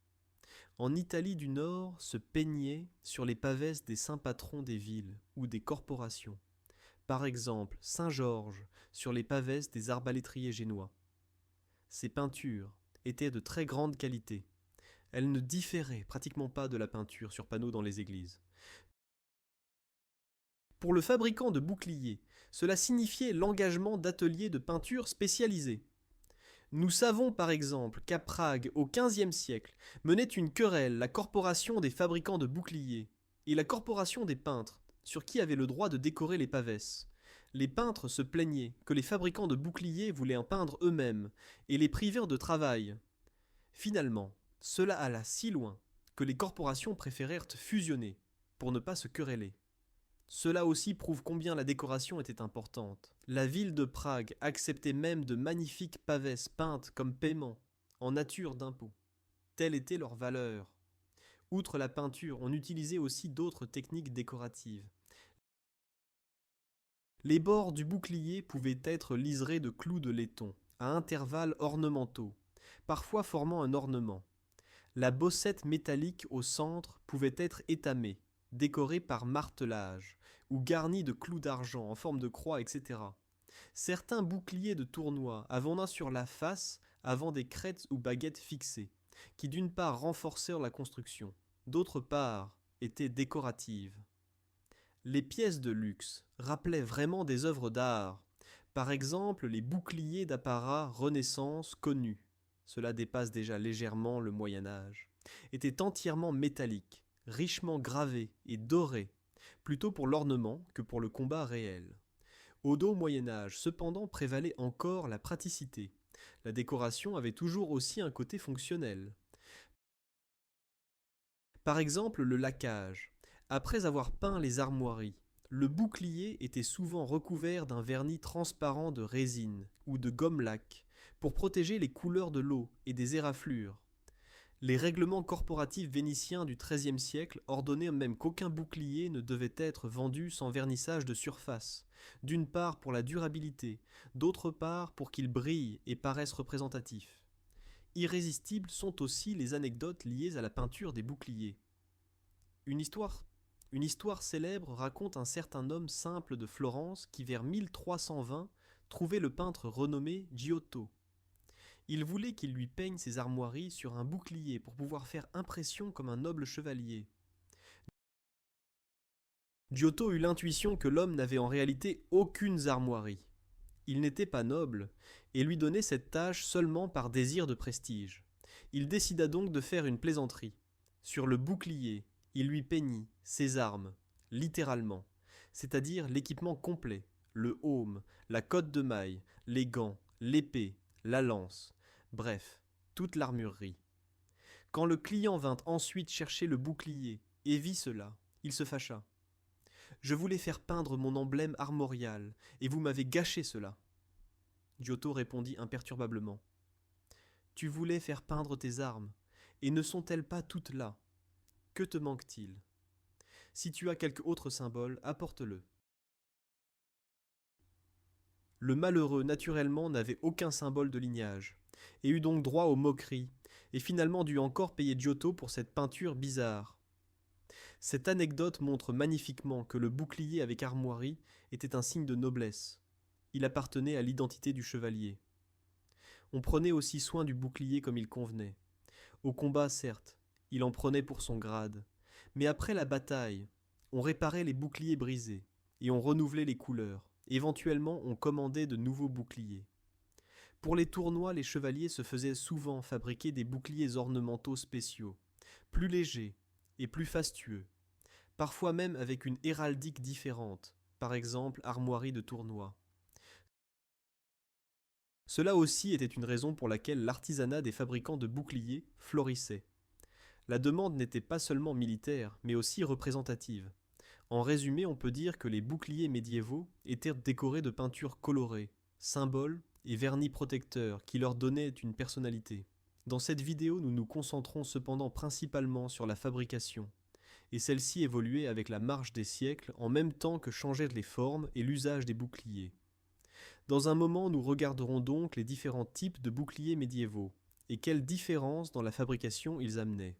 En Italie du Nord se peignaient sur les pavesses des saints patrons des villes ou des corporations. Par exemple, Saint Georges sur les pavesses des arbalétriers génois. Ces peintures étaient de très grande qualité. Elles ne différaient pratiquement pas de la peinture sur panneaux dans les églises. Pour le fabricant de boucliers, cela signifiait l'engagement d'ateliers de peinture spécialisés. Nous savons par exemple qu'à Prague, au XVe siècle, menait une querelle la corporation des fabricants de boucliers et la corporation des peintres, sur qui avait le droit de décorer les pavesses. Les peintres se plaignaient que les fabricants de boucliers voulaient en peindre eux-mêmes et les privèrent de travail. Finalement, cela alla si loin que les corporations préférèrent fusionner pour ne pas se quereller. Cela aussi prouve combien la décoration était importante. La ville de Prague acceptait même de magnifiques pavesses peintes comme paiement, en nature d'impôt. Telle était leur valeur. Outre la peinture, on utilisait aussi d'autres techniques décoratives. Les bords du bouclier pouvaient être liserés de clous de laiton, à intervalles ornementaux, parfois formant un ornement. La bossette métallique au centre pouvait être étamée, décorée par martelage, ou garnie de clous d'argent en forme de croix, etc. Certains boucliers de tournoi avaient un sur la face avant des crêtes ou baguettes fixées, qui d'une part renforcèrent la construction, d'autre part étaient décoratives. Les pièces de luxe rappelaient vraiment des œuvres d'art, par exemple les boucliers d'apparat Renaissance connus, cela dépasse déjà légèrement le Moyen Âge, étaient entièrement métalliques, richement gravés et dorés, plutôt pour l'ornement que pour le combat réel. Au dos Moyen Âge, cependant, prévalait encore la praticité. La décoration avait toujours aussi un côté fonctionnel. Par exemple, le laquage. Après avoir peint les armoiries, le bouclier était souvent recouvert d'un vernis transparent de résine ou de gomme laque pour protéger les couleurs de l'eau et des éraflures. Les règlements corporatifs vénitiens du XIIIe siècle ordonnaient même qu'aucun bouclier ne devait être vendu sans vernissage de surface, d'une part pour la durabilité, d'autre part pour qu'il brille et paraisse représentatif. Irrésistibles sont aussi les anecdotes liées à la peinture des boucliers. Une histoire célèbre raconte un certain homme simple de Florence qui vers 1320 trouvait le peintre renommé Giotto. Il voulait qu'il lui peigne ses armoiries sur un bouclier pour pouvoir faire impression comme un noble chevalier. Giotto eut l'intuition que l'homme n'avait en réalité aucune armoirie. Il n'était pas noble, et lui donnait cette tâche seulement par désir de prestige. Il décida donc de faire une plaisanterie. Sur le bouclier, il lui peignit ses armes, littéralement, c'est-à-dire l'équipement complet, le aume, la cotte de maille, les gants, l'épée, la lance, bref, toute l'armurerie. Quand le client vint ensuite chercher le bouclier et vit cela, il se fâcha. Je voulais faire peindre mon emblème armorial, et vous m'avez gâché cela. Giotto répondit imperturbablement. Tu voulais faire peindre tes armes, et ne sont-elles pas toutes là? Que te manque-t-il? Si tu as quelque autre symbole, apporte-le. Le malheureux, naturellement, n'avait aucun symbole de lignage, et eut donc droit aux moqueries, et finalement dut encore payer Giotto pour cette peinture bizarre. Cette anecdote montre magnifiquement que le bouclier avec armoirie était un signe de noblesse. Il appartenait à l'identité du chevalier. On prenait aussi soin du bouclier comme il convenait. Au combat, certes, il en prenait pour son grade, mais après la bataille, on réparait les boucliers brisés, et on renouvelait les couleurs. Éventuellement, on commandait de nouveaux boucliers. Pour les tournois, les chevaliers se faisaient souvent fabriquer des boucliers ornementaux spéciaux, plus légers et plus fastueux, parfois même avec une héraldique différente, par exemple armoirie de tournoi. Cela aussi était une raison pour laquelle l'artisanat des fabricants de boucliers florissait. La demande n'était pas seulement militaire, mais aussi représentative. En résumé, on peut dire que les boucliers médiévaux étaient décorés de peintures colorées, symboles et vernis protecteurs qui leur donnaient une personnalité. Dans cette vidéo, nous nous concentrons cependant principalement sur la fabrication, et celle-ci évoluait avec la marche des siècles en même temps que changeaient les formes et l'usage des boucliers. Dans un moment, nous regarderons donc les différents types de boucliers médiévaux, et quelles différences dans la fabrication ils amenaient.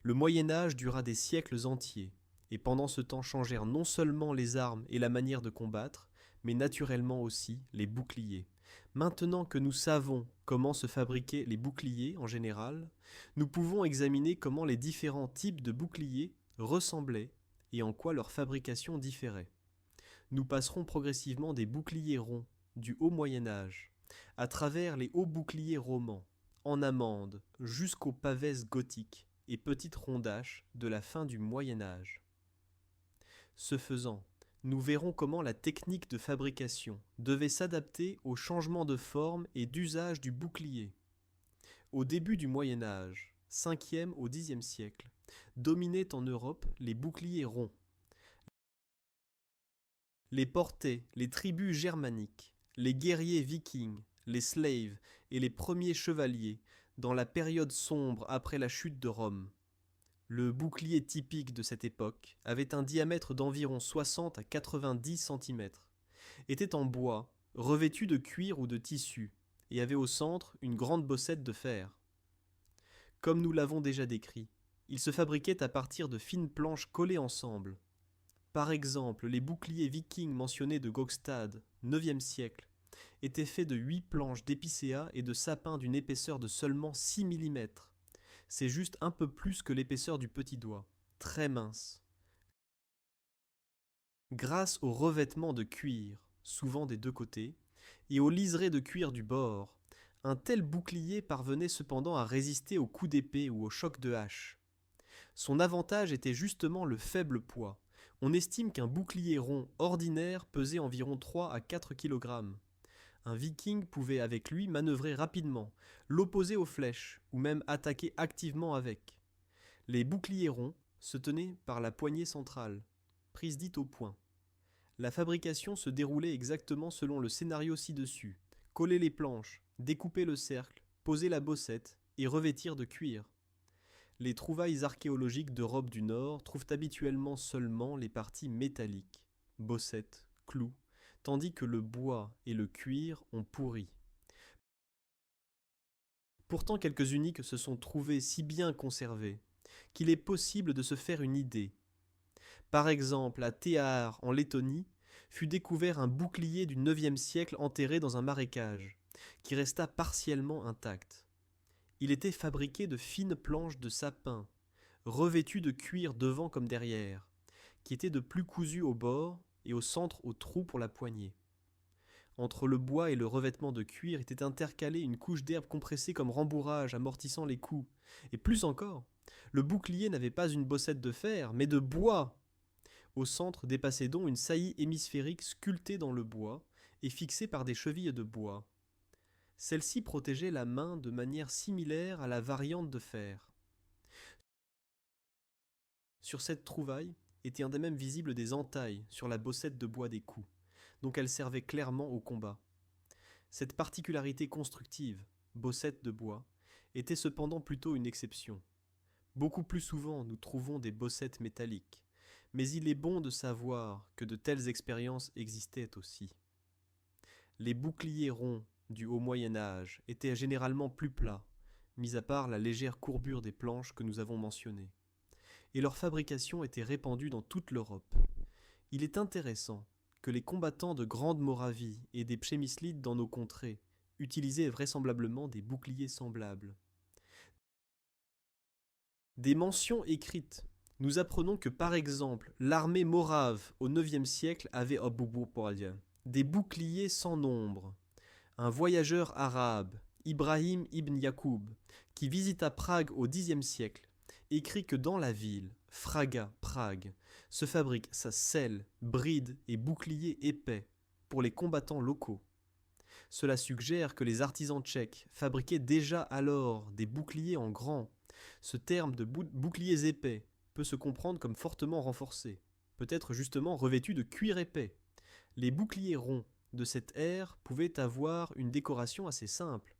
Le Moyen-Âge dura des siècles entiers, et pendant ce temps changèrent non seulement les armes et la manière de combattre, mais naturellement aussi les boucliers. Maintenant que nous savons comment se fabriquaient les boucliers en général, nous pouvons examiner comment les différents types de boucliers ressemblaient et en quoi leur fabrication différait. Nous passerons progressivement des boucliers ronds du haut Moyen-Âge, à travers les hauts boucliers romans, en amande, jusqu'aux pavèses gothiques et petites rondaches de la fin du Moyen-Âge. Ce faisant, nous verrons comment la technique de fabrication devait s'adapter au changement de forme et d'usage du bouclier. Au début du Moyen-Âge, 5e au Xe siècle, dominaient en Europe les boucliers ronds. Les portaient les tribus germaniques, les guerriers vikings, les slaves et les premiers chevaliers dans la période sombre après la chute de Rome. Le bouclier typique de cette époque avait un diamètre d'environ 60 à 90 cm, était en bois, revêtu de cuir ou de tissu, et avait au centre une grande bossette de fer. Comme nous l'avons déjà décrit, il se fabriquait à partir de fines planches collées ensemble. Par exemple, les boucliers vikings mentionnés de Gokstad, 9e siècle, étaient faits de 8 planches d'épicéa et de sapin d'une épaisseur de seulement 6 mm. C'est juste un peu plus que l'épaisseur du petit doigt, très mince. Grâce au revêtement de cuir, souvent des deux côtés, et au liseré de cuir du bord, un tel bouclier parvenait cependant à résister aux coups d'épée ou aux chocs de hache. Son avantage était justement le faible poids. On estime qu'un bouclier rond ordinaire pesait environ 3 à 4 kg. Un viking pouvait avec lui manœuvrer rapidement, l'opposer aux flèches, ou même attaquer activement avec. Les boucliers ronds se tenaient par la poignée centrale, prise dite au poing. La fabrication se déroulait exactement selon le scénario ci-dessus. Coller les planches, découper le cercle, poser la bossette et revêtir de cuir. Les trouvailles archéologiques d'Europe du Nord trouvent habituellement seulement les parties métalliques, bossettes, clous, tandis que le bois et le cuir ont pourri. Pourtant quelques uniques se sont trouvés si bien conservés qu'il est possible de se faire une idée. Par exemple, à Théard, en Lettonie, fut découvert un bouclier du 9e siècle enterré dans un marécage, qui resta partiellement intact. Il était fabriqué de fines planches de sapin, revêtues de cuir devant comme derrière, qui étaient de plus cousues au bord et au centre au trou pour la poignée. Entre le bois et le revêtement de cuir était intercalée une couche d'herbe compressée comme rembourrage amortissant les coups. Et plus encore, le bouclier n'avait pas une bossette de fer, mais de bois. Au centre dépassait donc une saillie hémisphérique sculptée dans le bois et fixée par des chevilles de bois. Celle-ci protégeait la main de manière similaire à la variante de fer. Sur cette trouvaille étaient indemne visibles des entailles sur la bossette de bois des coups, donc elle servait clairement au combat. Cette particularité constructive, bossette de bois, était cependant plutôt une exception. Beaucoup plus souvent nous trouvons des bossettes métalliques, mais il est bon de savoir que de telles expériences existaient aussi. Les boucliers ronds du Haut Moyen Âge étaient généralement plus plats, mis à part la légère courbure des planches que nous avons mentionnées, et leur fabrication était répandue dans toute l'Europe. Il est intéressant que les combattants de Grande Moravie et des Pchémislides dans nos contrées utilisaient vraisemblablement des boucliers semblables. Des mentions écrites. Nous apprenons que par exemple, l'armée morave au IXe siècle avait des boucliers sans nombre. Un voyageur arabe, Ibrahim ibn Yacoub, qui visita Prague au Xe siècle, écrit que dans la ville, Fraga, Prague, se fabriquent sa selle, brides et boucliers épais pour les combattants locaux. Cela suggère que les artisans tchèques fabriquaient déjà alors des boucliers en grand. Ce terme de boucliers épais peut se comprendre comme fortement renforcé, peut-être justement revêtu de cuir épais. Les boucliers ronds de cette ère pouvaient avoir une décoration assez simple.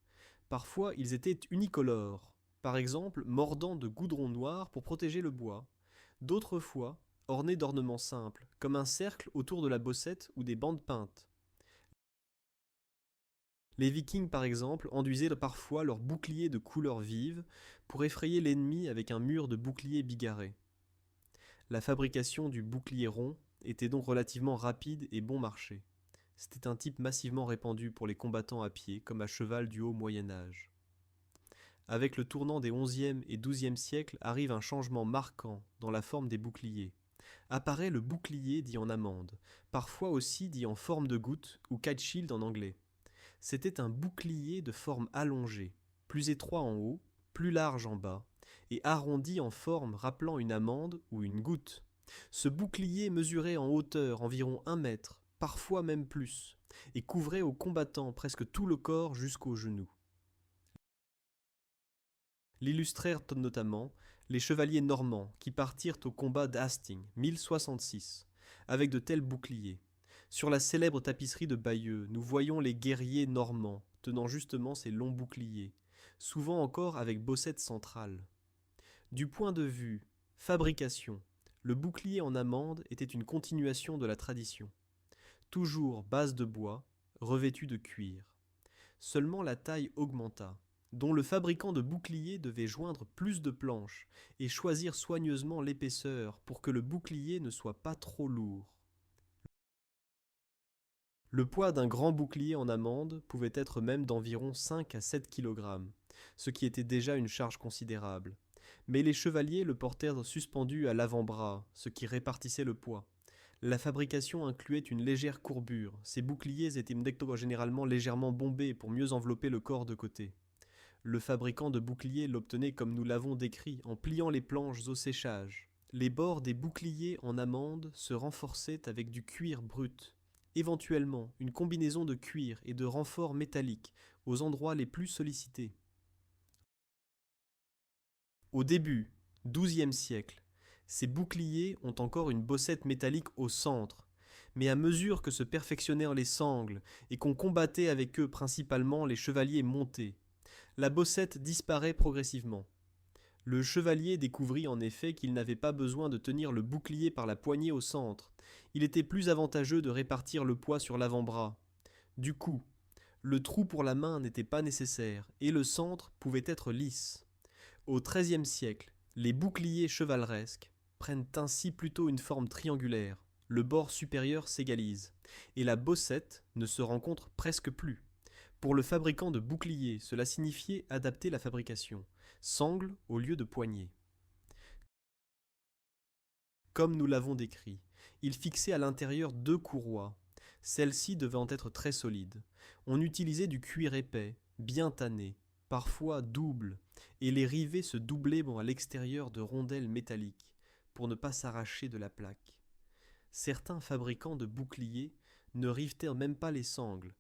Parfois, ils étaient unicolores, par exemple mordant de goudron noir pour protéger le bois. D'autres fois, ornés d'ornements simples, comme un cercle autour de la bossette ou des bandes peintes. Les Vikings, par exemple, enduisaient parfois leurs boucliers de couleurs vives pour effrayer l'ennemi avec un mur de boucliers bigarrés. La fabrication du bouclier rond était donc relativement rapide et bon marché. C'était un type massivement répandu pour les combattants à pied comme à cheval du haut Moyen Âge. Avec le tournant des XIe et XIIe siècles arrive un changement marquant dans la forme des boucliers. Apparaît le bouclier dit en amande, parfois aussi dit en forme de goutte ou kite shield en anglais. C'était un bouclier de forme allongée, plus étroit en haut, plus large en bas, et arrondi en forme rappelant une amande ou une goutte. Ce bouclier mesurait en hauteur environ 1 mètre, parfois même plus, et couvrait aux combattants presque tout le corps jusqu'aux genoux. L'illustrèrent notamment les chevaliers normands qui partirent au combat d'Hastings, 1066, avec de tels boucliers. Sur la célèbre tapisserie de Bayeux, nous voyons les guerriers normands tenant justement ces longs boucliers, souvent encore avec bossette centrale. Du point de vue fabrication, le bouclier en amande était une continuation de la tradition. Toujours base de bois, revêtu de cuir. Seulement la taille augmenta, dont le fabricant de boucliers devait joindre plus de planches et choisir soigneusement l'épaisseur pour que le bouclier ne soit pas trop lourd. Le poids d'un grand bouclier en amande pouvait être même d'environ 5 à 7 kg, ce qui était déjà une charge considérable. Mais les chevaliers le portèrent suspendu à l'avant-bras, ce qui répartissait le poids. La fabrication incluait une légère courbure. Ces boucliers étaient généralement légèrement bombés pour mieux envelopper le corps de côté. Le fabricant de boucliers l'obtenait comme nous l'avons décrit, en pliant les planches au séchage. Les bords des boucliers en amande se renforçaient avec du cuir brut, éventuellement une combinaison de cuir et de renforts métalliques aux endroits les plus sollicités. Au début, XIIe siècle, ces boucliers ont encore une bossette métallique au centre, mais à mesure que se perfectionnèrent les sangles et qu'on combattait avec eux principalement les chevaliers montés, la bossette disparaît progressivement. Le chevalier découvrit en effet qu'il n'avait pas besoin de tenir le bouclier par la poignée au centre. Il était plus avantageux de répartir le poids sur l'avant-bras. Du coup, le trou pour la main n'était pas nécessaire et le centre pouvait être lisse. Au XIIIe siècle, les boucliers chevaleresques prennent ainsi plutôt une forme triangulaire. Le bord supérieur s'égalise et la bossette ne se rencontre presque plus. Pour le fabricant de boucliers, cela signifiait adapter la fabrication, sangle au lieu de poignée. Comme nous l'avons décrit, il fixait à l'intérieur 2 courroies, celles-ci devant être très solides. On utilisait du cuir épais, bien tanné, parfois double, et les rivets se doublaient à l'extérieur de rondelles métalliques, pour ne pas s'arracher de la plaque. Certains fabricants de boucliers ne rivetèrent même pas les sangles,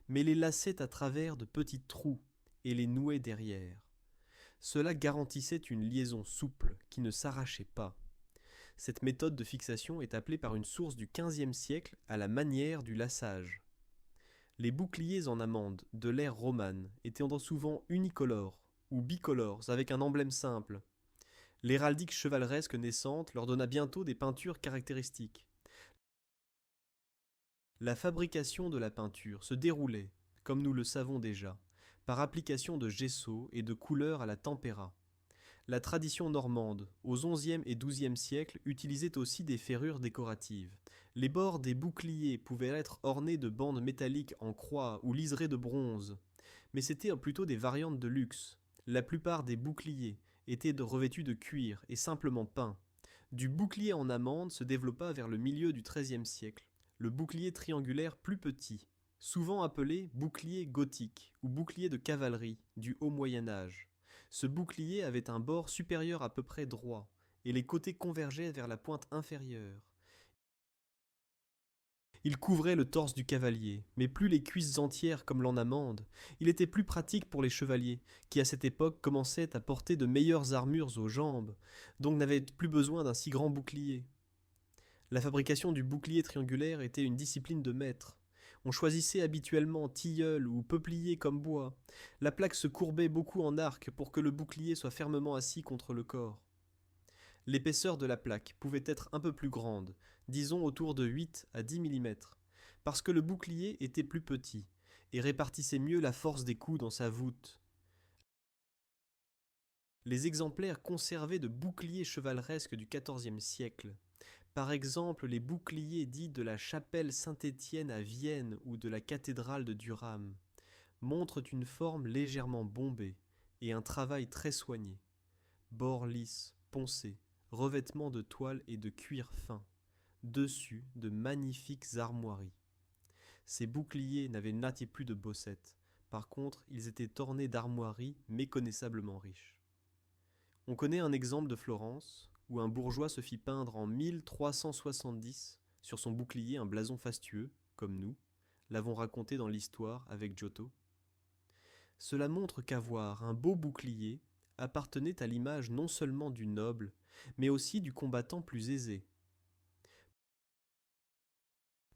mais les lassaient à travers de petits trous et les nouaient derrière. Cela garantissait une liaison souple qui ne s'arrachait pas. Cette méthode de fixation est appelée par une source du XVe siècle à la manière du lassage. Les boucliers en amande de l'ère romane étaient souvent unicolores ou bicolores avec un emblème simple. L'héraldique chevaleresque naissante leur donna bientôt des peintures caractéristiques. La fabrication de la peinture se déroulait, comme nous le savons déjà, par application de gesso et de couleurs à la tempéra. La tradition normande, aux XIe et XIIe siècles, utilisait aussi des ferrures décoratives. Les bords des boucliers pouvaient être ornés de bandes métalliques en croix ou liserés de bronze, mais c'étaient plutôt des variantes de luxe. La plupart des boucliers étaient revêtus de cuir et simplement peints. Du bouclier en amande se développa vers le milieu du XIIIe siècle le bouclier triangulaire plus petit, souvent appelé bouclier gothique ou bouclier de cavalerie du haut Moyen Âge. Ce bouclier avait un bord supérieur à peu près droit, et les côtés convergeaient vers la pointe inférieure. Il couvrait le torse du cavalier, mais plus les cuisses entières comme l'en amande. Il était plus pratique pour les chevaliers, qui à cette époque commençaient à porter de meilleures armures aux jambes, donc n'avaient plus besoin d'un si grand bouclier. La fabrication du bouclier triangulaire était une discipline de maître. On choisissait habituellement tilleul ou peuplier comme bois. La plaque se courbait beaucoup en arc pour que le bouclier soit fermement assis contre le corps. L'épaisseur de la plaque pouvait être un peu plus grande, disons autour de 8 à 10 mm, parce que le bouclier était plus petit et répartissait mieux la force des coups dans sa voûte. Les exemplaires conservés de boucliers chevaleresques du XIVe siècle, par exemple les boucliers dits de la chapelle Saint-Étienne à Vienne ou de la cathédrale de Durham, montrent une forme légèrement bombée et un travail très soigné. Bords lisses, poncés, revêtements de toile et de cuir fin, dessus de magnifiques armoiries. Ces boucliers n'avaient plus de bossettes, par contre ils étaient ornés d'armoiries méconnaissablement riches. On connaît un exemple de Florence, où un bourgeois se fit peindre en 1370 sur son bouclier un blason fastueux, comme nous, l'avons raconté dans l'histoire avec Giotto. Cela montre qu'avoir un beau bouclier appartenait à l'image non seulement du noble, mais aussi du combattant plus aisé.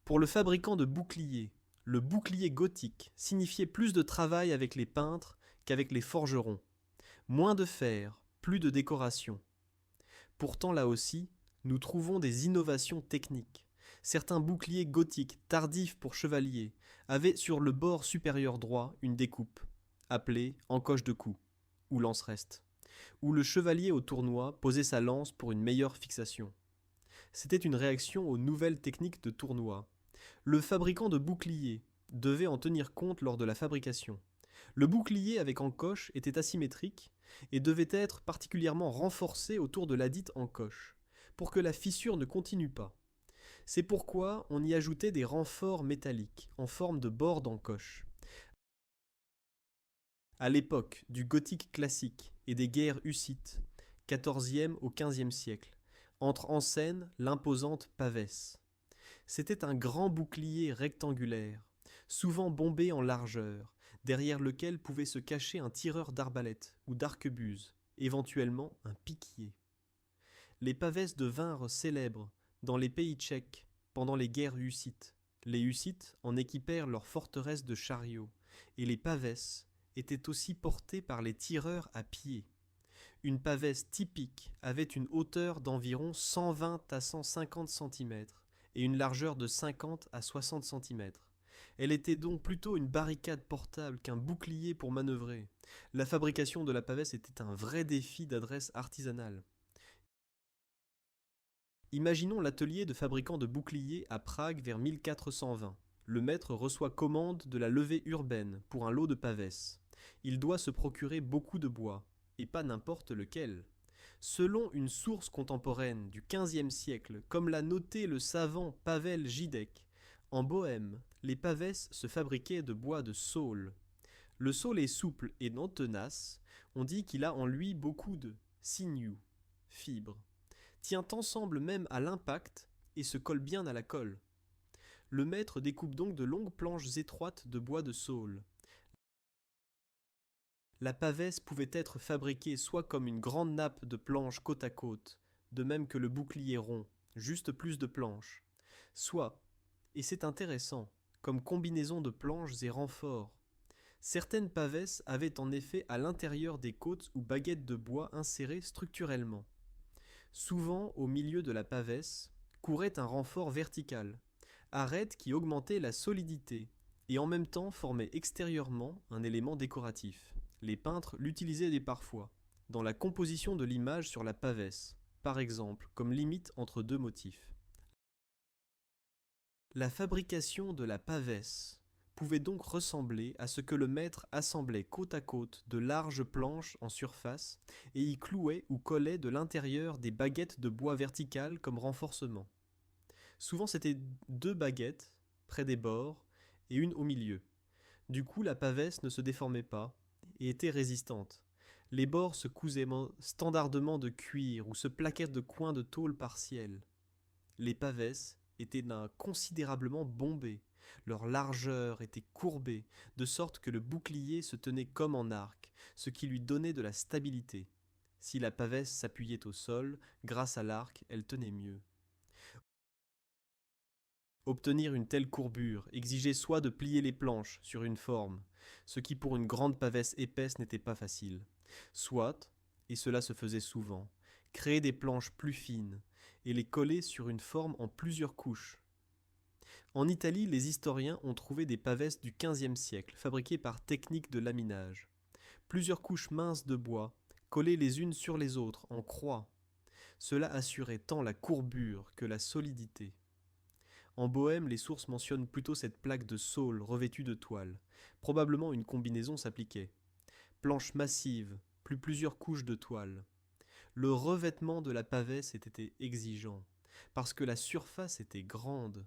Pour le fabricant de boucliers, le bouclier gothique signifiait plus de travail avec les peintres qu'avec les forgerons, moins de fer, plus de décoration. Pourtant là aussi, nous trouvons des innovations techniques. Certains boucliers gothiques, tardifs pour chevaliers, avaient sur le bord supérieur droit une découpe, appelée encoche de cou, ou lance-reste, où le chevalier au tournoi posait sa lance pour une meilleure fixation. C'était une réaction aux nouvelles techniques de tournoi. Le fabricant de boucliers devait en tenir compte lors de la fabrication. Le bouclier avec encoche était asymétrique et devait être particulièrement renforcé autour de ladite encoche, pour que la fissure ne continue pas. C'est pourquoi on y ajoutait des renforts métalliques en forme de bord d'encoche. À l'époque du gothique classique et des guerres hussites, XIVe au XVe siècle, entre en scène l'imposante pavès. C'était un grand bouclier rectangulaire, souvent bombé en largeur, derrière lequel pouvait se cacher un tireur d'arbalète ou d'arquebuse, éventuellement un piquier. Les pavès devinrent célèbres dans les pays tchèques pendant les guerres hussites. Les hussites en équipèrent leurs forteresses de chariots, et les pavès étaient aussi portés par les tireurs à pied. Une pavès typique avait une hauteur d'environ 120 à 150 cm et une largeur de 50 à 60 cm. Elle était donc plutôt une barricade portable qu'un bouclier pour manœuvrer. La fabrication de la pavès était un vrai défi d'adresse artisanale. Imaginons l'atelier de fabricant de boucliers à Prague vers 1420. Le maître reçoit commande de la levée urbaine pour un lot de pavès. Il doit se procurer beaucoup de bois, et pas n'importe lequel. Selon une source contemporaine du XVe siècle, comme l'a noté le savant Pavel Židek, en Bohême, les pavès se fabriquaient de bois de saule. Le saule est souple et non tenace, on dit qu'il a en lui beaucoup de sinews, fibres, tient ensemble même à l'impact et se colle bien à la colle. Le maître découpe donc de longues planches étroites de bois de saule. La pavès pouvait être fabriquée soit comme une grande nappe de planches côte à côte, de même que le bouclier rond, juste plus de planches, soit, et c'est intéressant, comme combinaison de planches et renforts. Certaines pavès avaient en effet à l'intérieur des côtes ou baguettes de bois insérées structurellement. Souvent, au milieu de la pavès, courait un renfort vertical, arête qui augmentait la solidité et en même temps formait extérieurement un élément décoratif. Les peintres l'utilisaient parfois, dans la composition de l'image sur la pavès, par exemple, comme limite entre deux motifs. La fabrication de la pavès pouvait donc ressembler à ce que le maître assemblait côte à côte de larges planches en surface et y clouait ou collait de l'intérieur des baguettes de bois verticales comme renforcement. Souvent c'était 2 baguettes près des bords et une au milieu. Du coup la pavès ne se déformait pas et était résistante. Les bords se cousaient standardement de cuir ou se plaquaient de coins de tôle partielle. Les pavès étaient considérablement bombés. Leur largeur était courbée, de sorte que le bouclier se tenait comme en arc, ce qui lui donnait de la stabilité. Si la pavès s'appuyait au sol, grâce à l'arc, elle tenait mieux. Obtenir une telle courbure exigeait soit de plier les planches sur une forme, ce qui pour une grande pavès épaisse n'était pas facile, soit, et cela se faisait souvent, créer des planches plus fines et les coller sur une forme en plusieurs couches. En Italie, les historiens ont trouvé des pavès du XVe siècle, fabriquées par technique de laminage. Plusieurs couches minces de bois, collées les unes sur les autres, en croix. Cela assurait tant la courbure que la solidité. En Bohême, les sources mentionnent plutôt cette plaque de saule revêtue de toile. Probablement une combinaison s'appliquait. Planches massives, plus plusieurs couches de toile. Le revêtement de la pavès était exigeant, parce que la surface était grande.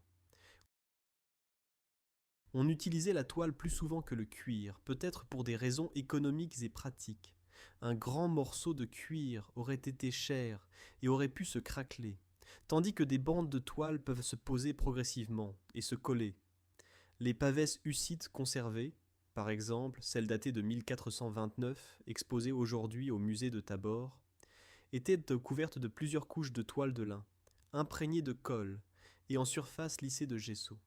On utilisait la toile plus souvent que le cuir, peut-être pour des raisons économiques et pratiques. Un grand morceau de cuir aurait été cher et aurait pu se craqueler, tandis que des bandes de toile peuvent se poser progressivement et se coller. Les pavès hussites conservées, par exemple celle datée de 1429, exposée aujourd'hui au musée de Tabor, étaient couvertes de plusieurs couches de toile de lin, imprégnées de colle et en surface lissée de gesso.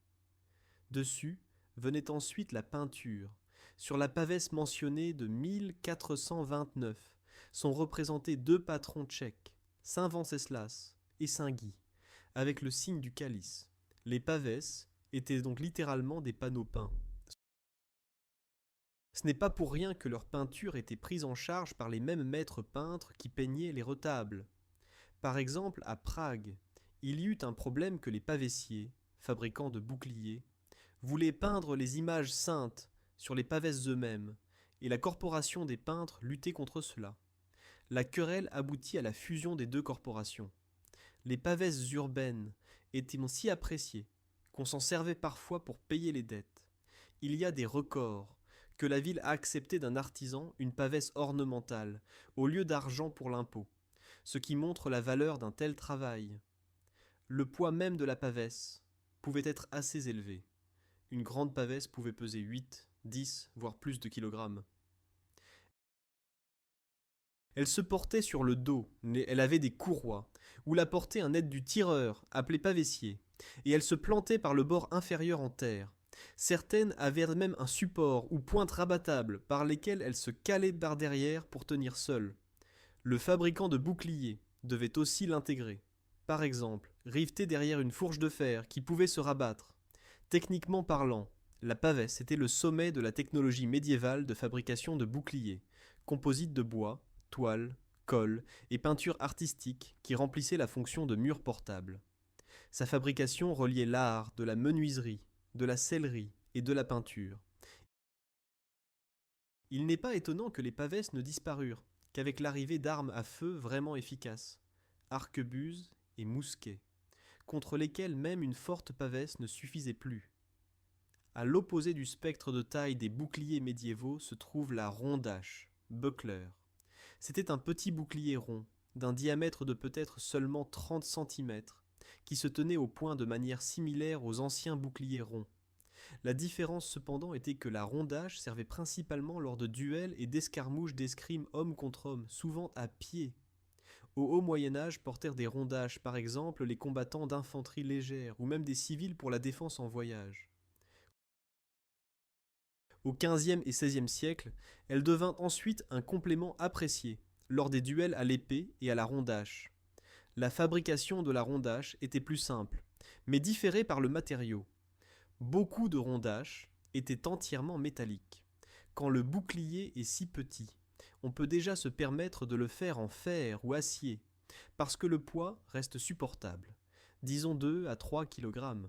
Dessus venait ensuite la peinture. Sur la pavès mentionnée de 1429 sont représentés 2 patrons tchèques, Saint Venceslas et Saint Guy, avec le signe du calice. Les pavès étaient donc littéralement des panneaux peints. Ce n'est pas pour rien que leur peinture était prise en charge par les mêmes maîtres peintres qui peignaient les retables. Par exemple, à Prague, il y eut un problème que les pavessiers, fabricants de boucliers, voulaient peindre les images saintes sur les pavès eux-mêmes, et la corporation des peintres luttait contre cela. La querelle aboutit à la fusion des deux corporations. Les pavès urbaines étaient si appréciées qu'on s'en servait parfois pour payer les dettes. Il y a des records que la ville a accepté d'un artisan une pavès ornementale au lieu d'argent pour l'impôt, ce qui montre la valeur d'un tel travail. Le poids même de la pavès pouvait être assez élevé. Une grande pavès pouvait peser 8, 10, voire plus de kilogrammes. Elle se portait sur le dos, elle avait des courroies, où la portait un aide du tireur, appelé pavessier, et elle se plantait par le bord inférieur en terre. Certaines avaient même un support ou pointe rabattable par lesquelles elles se calaient par derrière pour tenir seules. Le fabricant de boucliers devait aussi l'intégrer. Par exemple, riveté derrière une fourche de fer qui pouvait se rabattre. Techniquement parlant, la pavès était le sommet de la technologie médiévale de fabrication de boucliers, composite de bois, toile, colle et peinture artistique qui remplissait la fonction de mur portable. Sa fabrication reliait l'art de la menuiserie, de la sellerie et de la peinture. Il n'est pas étonnant que les pavès ne disparurent qu'avec l'arrivée d'armes à feu vraiment efficaces, arquebuses et mousquets, contre lesquels même une forte pavès ne suffisait plus. À l'opposé du spectre de taille des boucliers médiévaux se trouve la rondache, buckler. C'était un petit bouclier rond, d'un diamètre de peut-être seulement 30 cm, qui se tenait au point de manière similaire aux anciens boucliers ronds. La différence cependant était que la rondache servait principalement lors de duels et d'escarmouches d'escrime homme contre homme, souvent à pied. Au haut Moyen-Âge portèrent des rondaches, par exemple les combattants d'infanterie légère, ou même des civils pour la défense en voyage. Au XVe et XVIe siècle, elle devint ensuite un complément apprécié lors des duels à l'épée et à la rondache. La fabrication de la rondache était plus simple, mais différait par le matériau. Beaucoup de rondaches étaient entièrement métalliques. Quand le bouclier est si petit, on peut déjà se permettre de le faire en fer ou acier, parce que le poids reste supportable, disons 2 à 3 kg.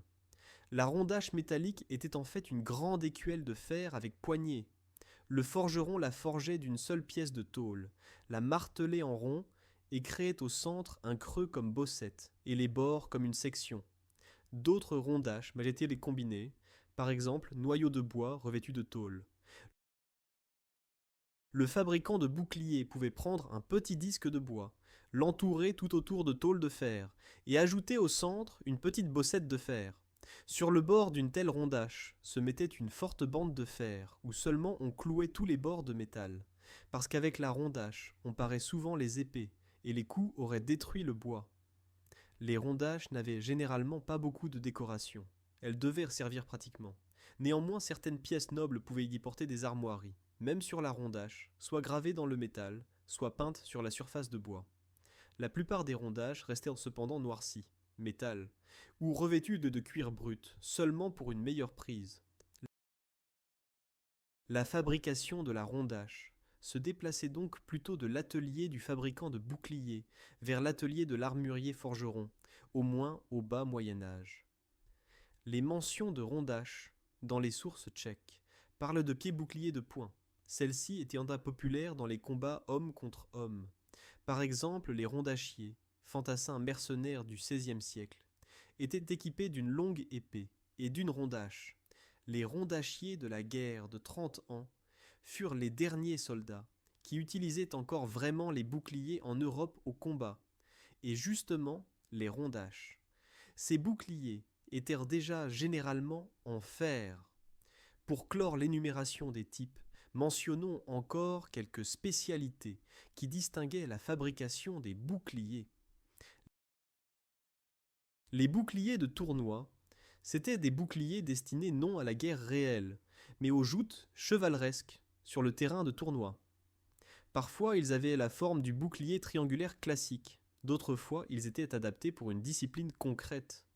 La rondache métallique était en fait une grande écuelle de fer avec poignée. Le forgeron la forgeait d'une seule pièce de tôle, la martelait en rond et créait au centre un creux comme bossette et les bords comme une section. D'autres rondaches étaient les combinées, par exemple noyaux de bois revêtus de tôle. Le fabricant de boucliers pouvait prendre un petit disque de bois, l'entourer tout autour de tôles de fer et ajouter au centre une petite bossette de fer. Sur le bord d'une telle rondache se mettait une forte bande de fer où seulement on clouait tous les bords de métal, parce qu'avec la rondache on parait souvent les épées et les coups auraient détruit le bois. Les rondaches n'avaient généralement pas beaucoup de décoration. Elles devaient servir pratiquement. Néanmoins, certaines pièces nobles pouvaient y porter des armoiries, même sur la rondache, soit gravées dans le métal, soit peintes sur la surface de bois. La plupart des rondaches restaient cependant noircies, métal, ou revêtues de cuir brut, seulement pour une meilleure prise. La fabrication de la rondache se déplaçait donc plutôt de l'atelier du fabricant de boucliers vers l'atelier de l'armurier forgeron, au moins au bas Moyen-Âge. Les mentions de rondache dans les sources tchèques parlent de quais boucliers de poing. Celles-ci étaient impopulaires dans les combats homme contre homme. Par exemple, les rondachiers, fantassins mercenaires du XVIe siècle, étaient équipés d'une longue épée et d'une rondache. Les rondachiers de la guerre de 30 ans furent les derniers soldats qui utilisaient encore vraiment les boucliers en Europe au combat, et justement les rondaches. Ces boucliers étaient déjà généralement en fer. Pour clore l'énumération des types, mentionnons encore quelques spécialités qui distinguaient la fabrication des boucliers. Les boucliers de tournoi, c'étaient des boucliers destinés non à la guerre réelle, mais aux joutes chevaleresques sur le terrain de tournoi. Parfois, ils avaient la forme du bouclier triangulaire classique. D'autres fois, ils étaient adaptés pour une discipline concrète.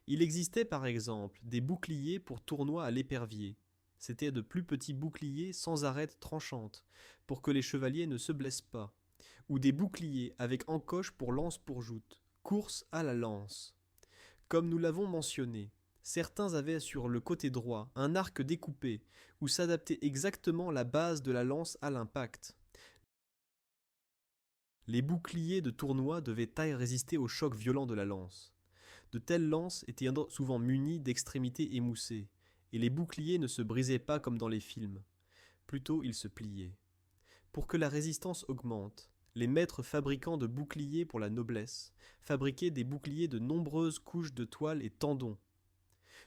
Il existait par exemple des boucliers pour tournois à l'épervier. C'étaient de plus petits boucliers sans arête tranchante, pour que les chevaliers ne se blessent pas, ou des boucliers avec encoche pour lance pourjoute, course à la lance. Comme nous l'avons mentionné, certains avaient sur le côté droit un arc découpé, où s'adaptait exactement la base de la lance à l'impact. Les boucliers de tournoi devaient taille résister au choc violent de la lance. De telles lances étaient souvent munies d'extrémités émoussées, et les boucliers ne se brisaient pas comme dans les films. Plutôt ils se pliaient. Pour que la résistance augmente, les maîtres fabricants de boucliers pour la noblesse fabriquaient des boucliers de nombreuses couches de toile et tendons.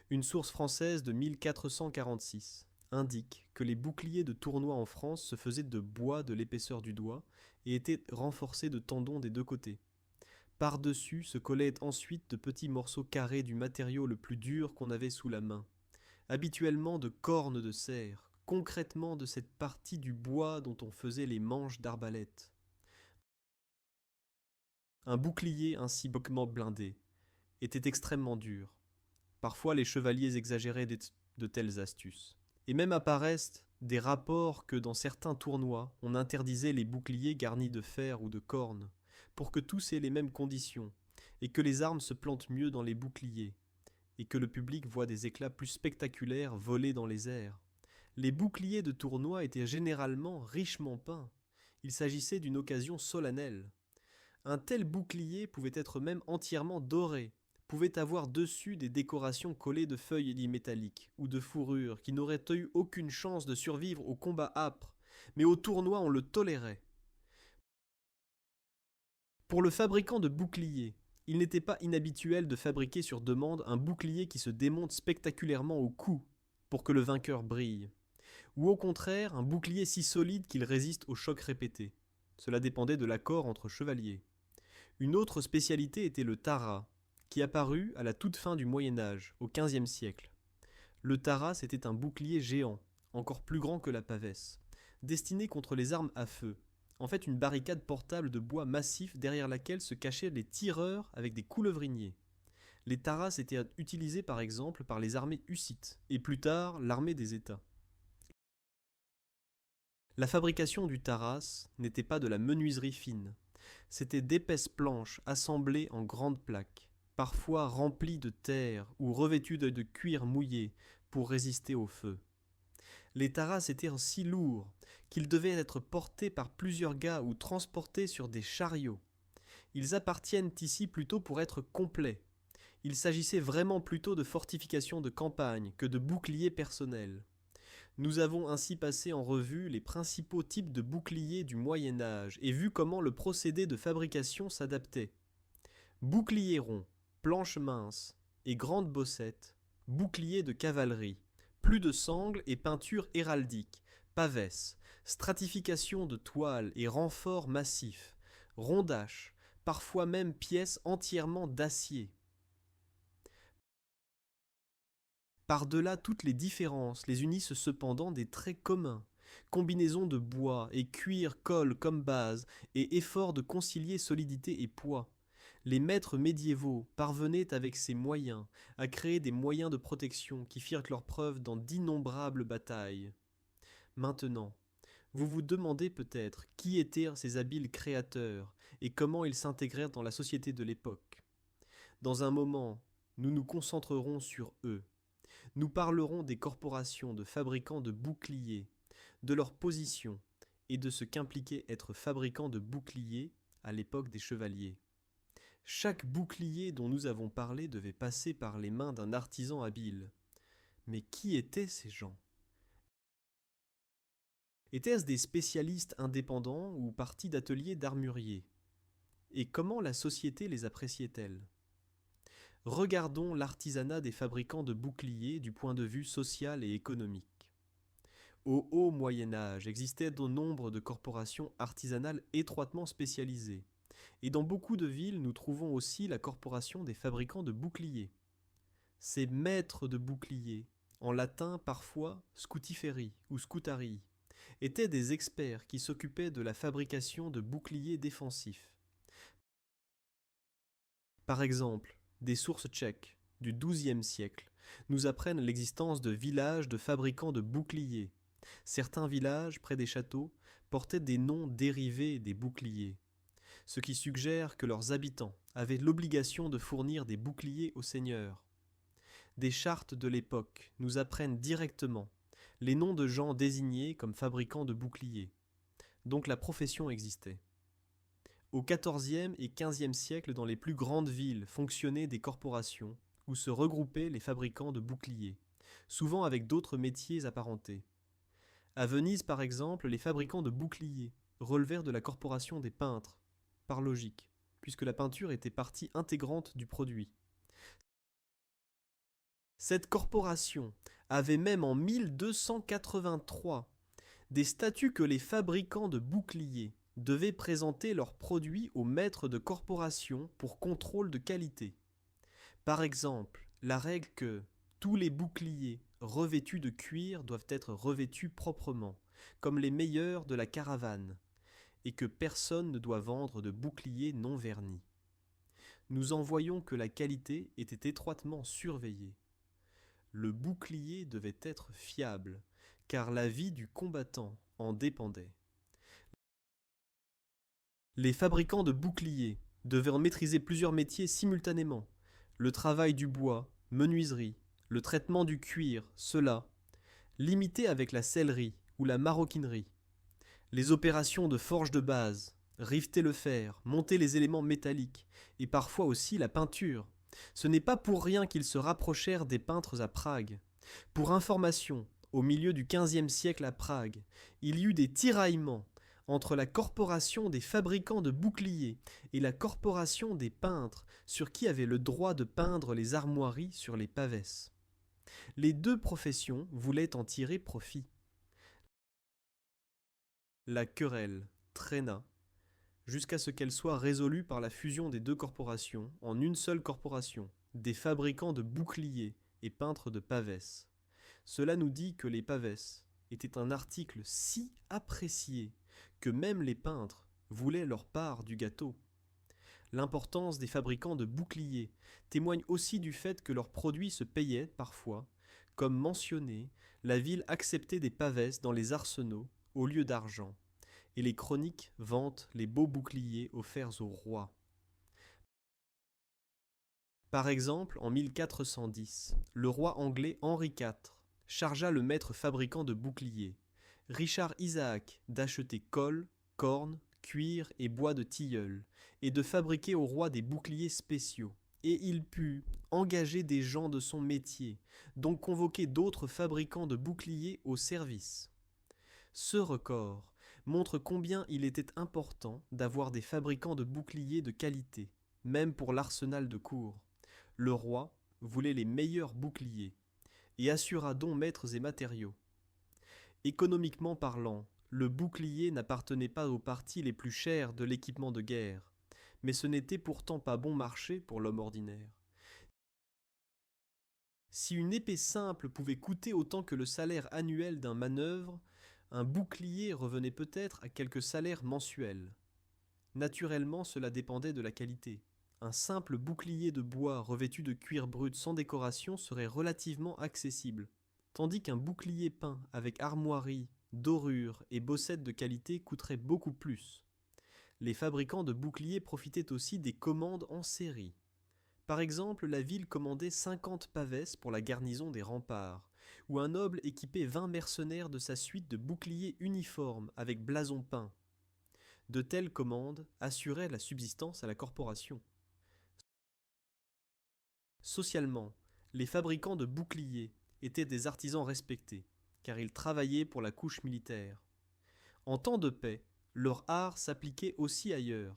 Une source française de 1446 indique que les boucliers de tournoi en France se faisaient de bois de l'épaisseur du doigt et étaient renforcés de tendons des deux côtés. Par-dessus se collaient ensuite de petits morceaux carrés du matériau le plus dur qu'on avait sous la main, habituellement de cornes de cerf, concrètement de cette partie du bois dont on faisait les manches d'arbalète. Un bouclier ainsi boquement blindé était extrêmement dur. Parfois les chevaliers exagéraient de telles astuces. Et même apparaissent des rapports que dans certains tournois, on interdisait les boucliers garnis de fer ou de cornes, pour que tous aient les mêmes conditions, et que les armes se plantent mieux dans les boucliers, et que le public voit des éclats plus spectaculaires voler dans les airs. Les boucliers de tournoi étaient généralement richement peints. Il s'agissait d'une occasion solennelle. Un tel bouclier pouvait être même entièrement doré, pouvait avoir dessus des décorations collées de feuilles métalliques ou de fourrures qui n'auraient eu aucune chance de survivre au combat âpre, mais au tournoi on le tolérait. Pour le fabricant de boucliers, il n'était pas inhabituel de fabriquer sur demande un bouclier qui se démonte spectaculairement au cou pour que le vainqueur brille, ou au contraire un bouclier si solide qu'il résiste aux chocs répétés. Cela dépendait de l'accord entre chevaliers. Une autre spécialité était le tara, qui apparut à la toute fin du Moyen Âge, au XVe siècle. Le tara, c'était un bouclier géant, encore plus grand que la pavesse, destiné contre les armes à feu. En fait, une barricade portable de bois massif derrière laquelle se cachaient les tireurs avec des coulevriniers. Les taras étaient utilisés par exemple par les armées hussites, et plus tard l'armée des États. La fabrication du taras n'était pas de la menuiserie fine, c'était d'épaisses planches assemblées en grandes plaques, parfois remplies de terre ou revêtues de cuir mouillé pour résister au feu. Les taras étaient si lourds qu'ils devaient être portés par plusieurs gars ou transportés sur des chariots. Ils appartiennent ici plutôt pour être complets. Il s'agissait vraiment plutôt de fortifications de campagne que de boucliers personnels. Nous avons ainsi passé en revue les principaux types de boucliers du Moyen Âge et vu comment le procédé de fabrication s'adaptait. Bouclier rond, planche mince et grande bossette, bouclier de cavalerie, plus de sangles et peinture héraldique, pavesse, stratification de toile et renforts massifs, rondache, parfois même pièces entièrement d'acier. Par-delà toutes les différences, les unissent cependant des traits communs, combinaison de bois et cuir colle comme base et effort de concilier solidité et poids. Les maîtres médiévaux parvenaient avec ces moyens à créer des moyens de protection qui firent leur preuve dans d'innombrables batailles. Maintenant, vous vous demandez peut-être qui étaient ces habiles créateurs et comment ils s'intégrèrent dans la société de l'époque. Dans un moment, nous nous concentrerons sur eux. Nous parlerons des corporations de fabricants de boucliers, de leur position et de ce qu'impliquait être fabricant de boucliers à l'époque des chevaliers. Chaque bouclier dont nous avons parlé devait passer par les mains d'un artisan habile. Mais qui étaient ces gens ? Étaient-ce des spécialistes indépendants ou partis d'ateliers d'armuriers ? Et comment la société les appréciait-elle ? Regardons l'artisanat des fabricants de boucliers du point de vue social et économique. Au haut Moyen Âge existait de nombre de corporations artisanales étroitement spécialisées, et dans beaucoup de villes nous trouvons aussi la corporation des fabricants de boucliers. Ces maîtres de boucliers, en latin parfois scutiferi ou scutari, étaient des experts qui s'occupaient de la fabrication de boucliers défensifs. Par exemple, des sources tchèques du XIIe siècle nous apprennent l'existence de villages de fabricants de boucliers. Certains villages, près des châteaux, portaient des noms dérivés des boucliers, ce qui suggère que leurs habitants avaient l'obligation de fournir des boucliers aux seigneurs. Des chartes de l'époque nous apprennent directement les noms de gens désignés comme fabricants de boucliers. Donc la profession existait. Au XIVe et XVe siècle, dans les plus grandes villes fonctionnaient des corporations où se regroupaient les fabricants de boucliers, souvent avec d'autres métiers apparentés. À Venise, par exemple, les fabricants de boucliers relevèrent de la corporation des peintres, par logique, puisque la peinture était partie intégrante du produit. Cette corporation avait même en 1283 des statuts que les fabricants de boucliers devaient présenter leurs produits au maître de corporation pour contrôle de qualité. Par exemple, la règle que tous les boucliers revêtus de cuir doivent être revêtus proprement, comme les meilleurs de la caravane, et que personne ne doit vendre de boucliers non vernis. Nous en voyons que la qualité était étroitement surveillée. Le bouclier devait être fiable, car la vie du combattant en dépendait. Les fabricants de boucliers devaient en maîtriser plusieurs métiers simultanément. Le travail du bois, menuiserie, le traitement du cuir, cela, limité avec la sellerie ou la maroquinerie. Les opérations de forge de base, riveter le fer, monter les éléments métalliques, et parfois aussi la peinture. Ce n'est pas pour rien qu'ils se rapprochèrent des peintres à Prague. Pour information, au milieu du XVe siècle à Prague, il y eut des tiraillements entre la corporation des fabricants de boucliers et la corporation des peintres sur qui avait le droit de peindre les armoiries sur les pavès. Les deux professions voulaient en tirer profit. La querelle traîna jusqu'à ce qu'elle soit résolue par la fusion des deux corporations en une seule corporation, des fabricants de boucliers et peintres de pavès. Cela nous dit que les pavès étaient un article si apprécié que même les peintres voulaient leur part du gâteau. L'importance des fabricants de boucliers témoigne aussi du fait que leurs produits se payaient parfois. Comme mentionné, la ville acceptait des pavès dans les arsenaux au lieu d'argent, et les chroniques vantent les beaux boucliers offerts au roi. Par exemple, en 1410, le roi anglais Henri IV chargea le maître fabricant de boucliers, Richard Isaac, d'acheter colle, corne, cuir et bois de tilleul, et de fabriquer au roi des boucliers spéciaux. Et il put engager des gens de son métier, donc convoquer d'autres fabricants de boucliers au service. Ce record montre combien il était important d'avoir des fabricants de boucliers de qualité, même pour l'arsenal de cour. Le roi voulait les meilleurs boucliers, et assura dons maîtres et matériaux. Économiquement parlant, le bouclier n'appartenait pas aux parties les plus chères de l'équipement de guerre, mais ce n'était pourtant pas bon marché pour l'homme ordinaire. Si une épée simple pouvait coûter autant que le salaire annuel d'un manœuvre, un bouclier revenait peut-être à quelques salaires mensuels. Naturellement, cela dépendait de la qualité. Un simple bouclier de bois revêtu de cuir brut sans décoration serait relativement accessible, tandis qu'un bouclier peint avec armoiries, dorures et bossettes de qualité coûterait beaucoup plus. Les fabricants de boucliers profitaient aussi des commandes en série. Par exemple, la ville commandait 50 pavès pour la garnison des remparts, où un noble équipait 20 mercenaires de sa suite de boucliers uniformes avec blason peint. De telles commandes assuraient la subsistance à la corporation. Socialement, les fabricants de boucliers étaient des artisans respectés, car ils travaillaient pour la couche militaire. En temps de paix, leur art s'appliquait aussi ailleurs.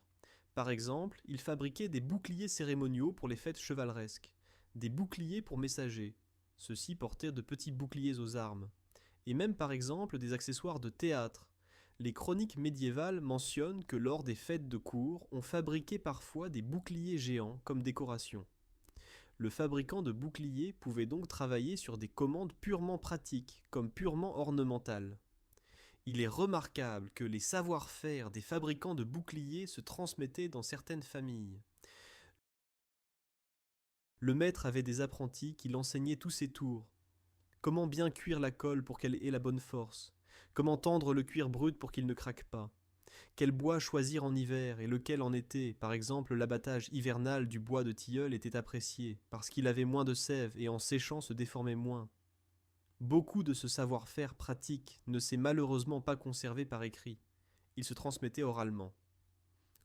Par exemple, ils fabriquaient des boucliers cérémoniaux pour les fêtes chevaleresques, des boucliers pour messagers, ceux-ci portaient de petits boucliers aux armes, et même par exemple des accessoires de théâtre. Les chroniques médiévales mentionnent que lors des fêtes de cour, on fabriquait parfois des boucliers géants comme décoration. Le fabricant de boucliers pouvait donc travailler sur des commandes purement pratiques, comme purement ornementales. Il est remarquable que les savoir-faire des fabricants de boucliers se transmettaient dans certaines familles. Le maître avait des apprentis qui l'enseignaient tous ses tours. Comment bien cuire la colle pour qu'elle ait la bonne force? Comment tendre le cuir brut pour qu'il ne craque pas? Quel bois choisir en hiver et lequel en été? Par exemple, l'abattage hivernal du bois de tilleul était apprécié, parce qu'il avait moins de sève et en séchant se déformait moins. Beaucoup de ce savoir-faire pratique ne s'est malheureusement pas conservé par écrit. Il se transmettait oralement.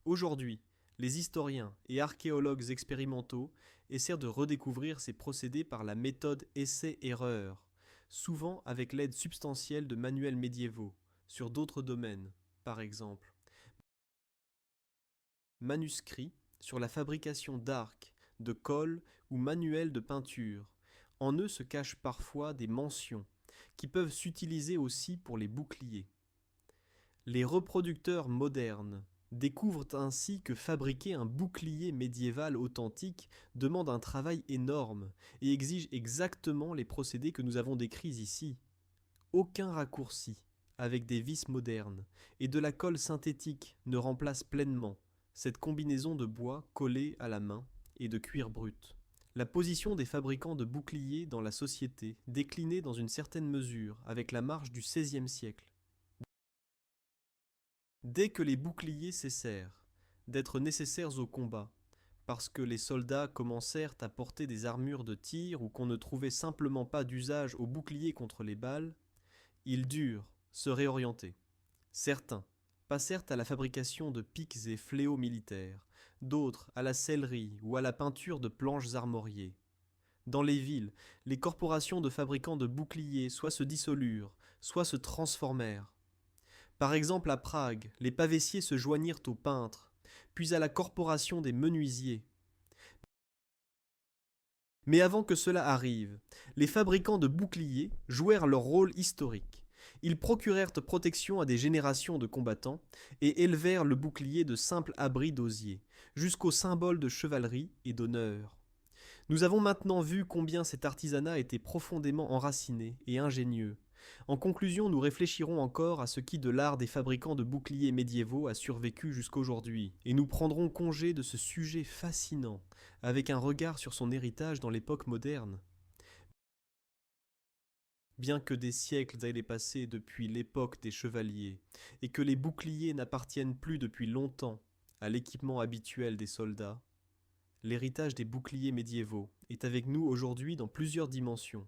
Aujourd'hui, les historiens et archéologues expérimentaux essaient de redécouvrir ces procédés par la méthode essai-erreur, souvent avec l'aide substantielle de manuels médiévaux, sur d'autres domaines, par exemple manuscrits sur la fabrication d'arcs, de colle ou manuels de peinture. En eux se cachent parfois des mentions, qui peuvent s'utiliser aussi pour les boucliers. Les reproducteurs modernes découvrent ainsi que fabriquer un bouclier médiéval authentique demande un travail énorme et exige exactement les procédés que nous avons décrits ici. Aucun raccourci avec des vis modernes et de la colle synthétique ne remplace pleinement cette combinaison de bois collé à la main et de cuir brut. La position des fabricants de boucliers dans la société déclinait dans une certaine mesure avec la marche du XVIe siècle. Dès que les boucliers cessèrent d'être nécessaires au combat, parce que les soldats commencèrent à porter des armures de tir ou qu'on ne trouvait simplement pas d'usage aux boucliers contre les balles, ils durent se réorienter. Certains passèrent à la fabrication de pics et fléaux militaires, d'autres à la sellerie ou à la peinture de planches armoriées. Dans les villes, les corporations de fabricants de boucliers soit se dissolurent, soit se transformèrent. Par exemple à Prague, les pavessiers se joignirent aux peintres, puis à la corporation des menuisiers. Mais avant que cela arrive, les fabricants de boucliers jouèrent leur rôle historique. Ils procurèrent protection à des générations de combattants et élevèrent le bouclier de simple abri d'osier, jusqu'au symbole de chevalerie et d'honneur. Nous avons maintenant vu combien cet artisanat était profondément enraciné et ingénieux. En conclusion, nous réfléchirons encore à ce qui de l'art des fabricants de boucliers médiévaux a survécu jusqu'aujourd'hui, et nous prendrons congé de ce sujet fascinant, avec un regard sur son héritage dans l'époque moderne. Bien que des siècles aient passé depuis l'époque des chevaliers, et que les boucliers n'appartiennent plus depuis longtemps à l'équipement habituel des soldats, l'héritage des boucliers médiévaux est avec nous aujourd'hui dans plusieurs dimensions.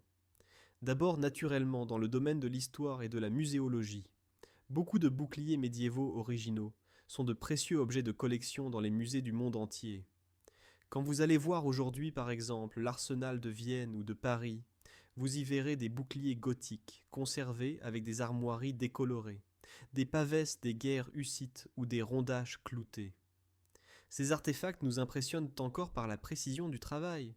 D'abord naturellement dans le domaine de l'histoire et de la muséologie. Beaucoup de boucliers médiévaux originaux sont de précieux objets de collection dans les musées du monde entier. Quand vous allez voir aujourd'hui par exemple l'arsenal de Vienne ou de Paris, vous y verrez des boucliers gothiques conservés avec des armoiries décolorées, des pavesses des guerres hussites ou des rondages cloutés. Ces artefacts nous impressionnent encore par la précision du travail.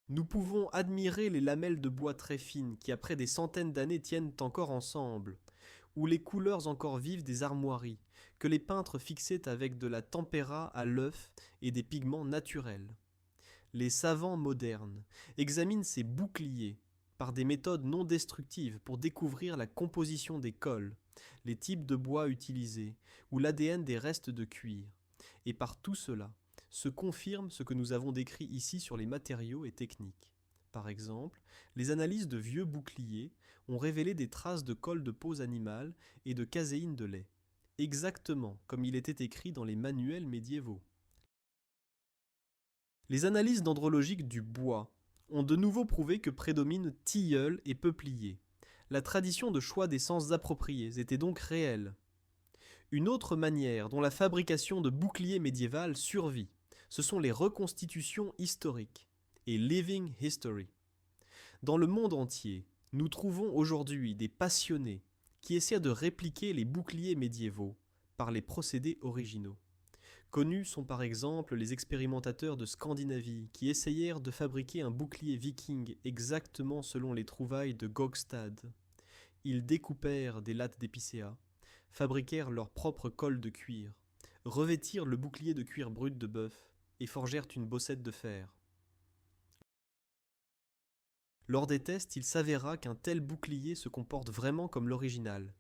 Nous pouvons admirer les lamelles de bois très fines qui après des centaines d'années tiennent encore ensemble, ou les couleurs encore vives des armoiries, que les peintres fixaient avec de la tempéra à l'œuf et des pigments naturels. Les savants modernes examinent ces boucliers par des méthodes non destructives pour découvrir la composition des colles, les types de bois utilisés ou l'ADN des restes de cuir. Et par tout cela, se confirme ce que nous avons décrit ici sur les matériaux et techniques. Par exemple, les analyses de vieux boucliers ont révélé des traces de colle de peau animale et de caséine de lait, exactement comme il était écrit dans les manuels médiévaux. Les analyses dendrologiques du bois ont de nouveau prouvé que prédominent tilleul et peuplier. La tradition de choix d'essences appropriées était donc réelle. Une autre manière dont la fabrication de boucliers médiévals survit, ce sont les reconstitutions historiques et living history. Dans le monde entier, nous trouvons aujourd'hui des passionnés qui essaient de répliquer les boucliers médiévaux par les procédés originaux. Connus sont par exemple les expérimentateurs de Scandinavie qui essayèrent de fabriquer un bouclier viking exactement selon les trouvailles de Gokstad. Ils découpèrent des lattes d'épicéa, fabriquèrent leur propre colle de cuir, revêtirent le bouclier de cuir brut de bœuf et forgèrent une bossette de fer. Lors des tests, il s'avéra qu'un tel bouclier se comporte vraiment comme l'original.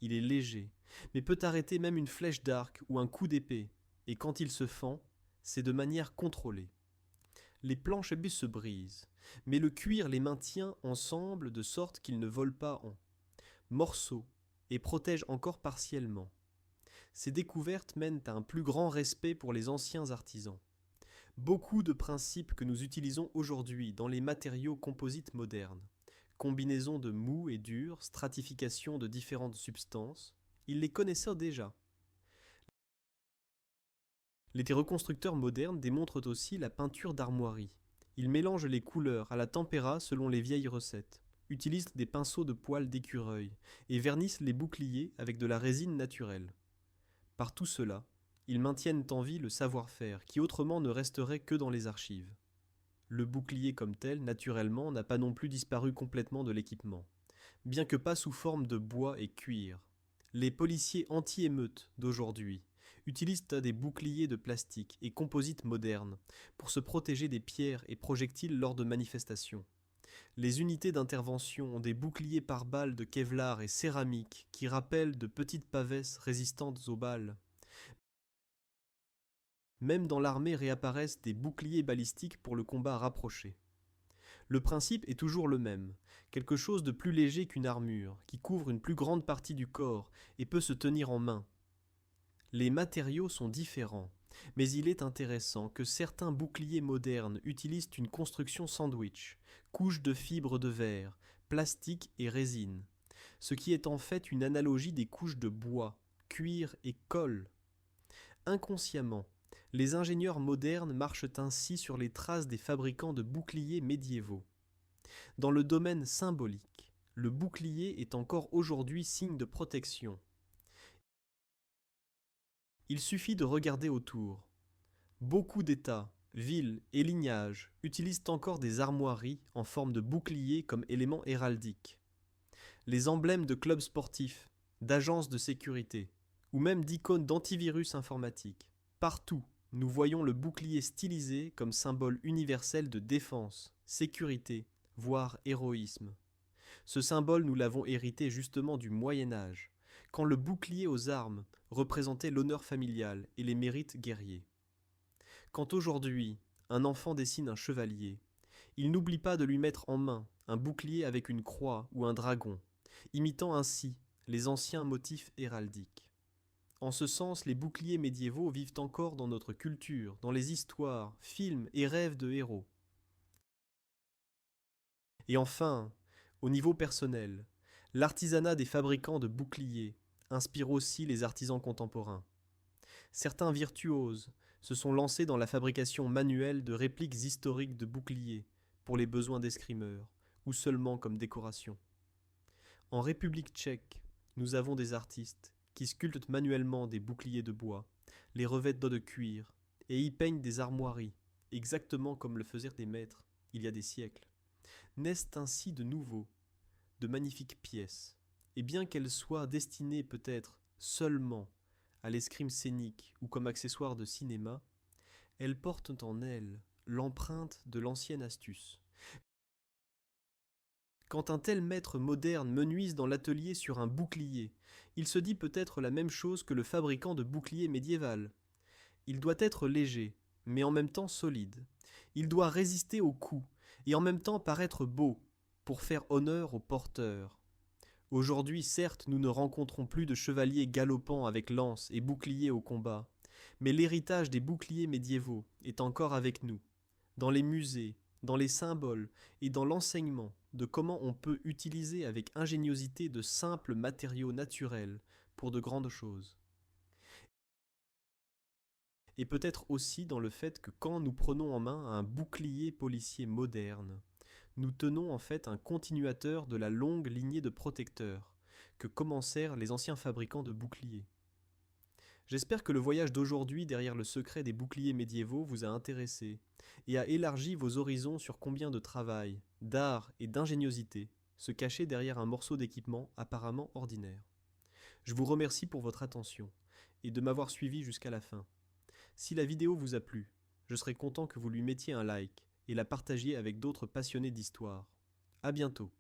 Il est léger, mais peut arrêter même une flèche d'arc ou un coup d'épée, et quand il se fend, c'est de manière contrôlée. Les planches à bus se brisent, mais le cuir les maintient ensemble de sorte qu'ils ne volent pas en morceaux et protègent encore partiellement. Ces découvertes mènent à un plus grand respect pour les anciens artisans. Beaucoup de principes que nous utilisons aujourd'hui dans les matériaux composites modernes, combinaison de mou et dur, stratification de différentes substances, ils les connaissaient déjà. Les reconstructeurs modernes démontrent aussi la peinture d'armoirie. Ils mélangent les couleurs à la tempéra selon les vieilles recettes, utilisent des pinceaux de poils d'écureuil et vernissent les boucliers avec de la résine naturelle. Par tout cela, ils maintiennent en vie le savoir-faire qui autrement ne resterait que dans les archives. Le bouclier comme tel, naturellement, n'a pas non plus disparu complètement de l'équipement, bien que pas sous forme de bois et cuir. Les policiers anti-émeutes d'aujourd'hui utilisent des boucliers de plastique et composites modernes pour se protéger des pierres et projectiles lors de manifestations. Les unités d'intervention ont des boucliers par balles de Kevlar et céramique qui rappellent de petites pavesses résistantes aux balles. Même dans l'armée réapparaissent des boucliers balistiques pour le combat rapproché. Le principe est toujours le même, quelque chose de plus léger qu'une armure, qui couvre une plus grande partie du corps et peut se tenir en main. Les matériaux sont différents, mais il est intéressant que certains boucliers modernes utilisent une construction sandwich, couche de fibres de verre, plastique et résine, ce qui est en fait une analogie des couches de bois, cuir et colle. Inconsciemment, les ingénieurs modernes marchent ainsi sur les traces des fabricants de boucliers médiévaux. Dans le domaine symbolique, le bouclier est encore aujourd'hui signe de protection. Il suffit de regarder autour. Beaucoup d'États, villes et lignages utilisent encore des armoiries en forme de bouclier comme élément héraldique. Les emblèmes de clubs sportifs, d'agences de sécurité, ou même d'icônes d'antivirus informatique. Partout, nous voyons le bouclier stylisé comme symbole universel de défense, sécurité, voire héroïsme. Ce symbole, nous l'avons hérité justement du Moyen Âge, quand le bouclier aux armes représentait l'honneur familial et les mérites guerriers. Quand aujourd'hui, un enfant dessine un chevalier, il n'oublie pas de lui mettre en main un bouclier avec une croix ou un dragon, imitant ainsi les anciens motifs héraldiques. En ce sens, les boucliers médiévaux vivent encore dans notre culture, dans les histoires, films et rêves de héros. Et enfin, au niveau personnel, l'artisanat des fabricants de boucliers inspire aussi les artisans contemporains. Certains virtuoses se sont lancés dans la fabrication manuelle de répliques historiques de boucliers pour les besoins d'escrimeurs ou seulement comme décoration. En République tchèque, nous avons des artistes qui sculptent manuellement des boucliers de bois, les revêtent d'eau de cuir et y peignent des armoiries, exactement comme le faisaient les maîtres il y a des siècles. Naissent ainsi de nouveau de magnifiques pièces, et bien qu'elles soient destinées peut-être seulement à l'escrime scénique ou comme accessoire de cinéma, elles portent en elles l'empreinte de l'ancienne astuce. Quand un tel maître moderne menuise dans l'atelier sur un bouclier, il se dit peut-être la même chose que le fabricant de boucliers médiéval. Il doit être léger, mais en même temps solide. Il doit résister aux coups, et en même temps paraître beau, pour faire honneur au porteur. Aujourd'hui, certes, nous ne rencontrons plus de chevaliers galopant avec lance et bouclier au combat, mais l'héritage des boucliers médiévaux est encore avec nous, dans les musées, dans les symboles et dans l'enseignement de comment on peut utiliser avec ingéniosité de simples matériaux naturels pour de grandes choses. Et peut-être aussi dans le fait que quand nous prenons en main un bouclier policier moderne, nous tenons en fait un continuateur de la longue lignée de protecteurs que commencèrent les anciens fabricants de boucliers. J'espère que le voyage d'aujourd'hui derrière le secret des boucliers médiévaux vous a intéressé et a élargi vos horizons sur combien de travail, d'art et d'ingéniosité se cachait derrière un morceau d'équipement apparemment ordinaire. Je vous remercie pour votre attention et de m'avoir suivi jusqu'à la fin. Si la vidéo vous a plu, je serais content que vous lui mettiez un like et la partagiez avec d'autres passionnés d'histoire. À bientôt.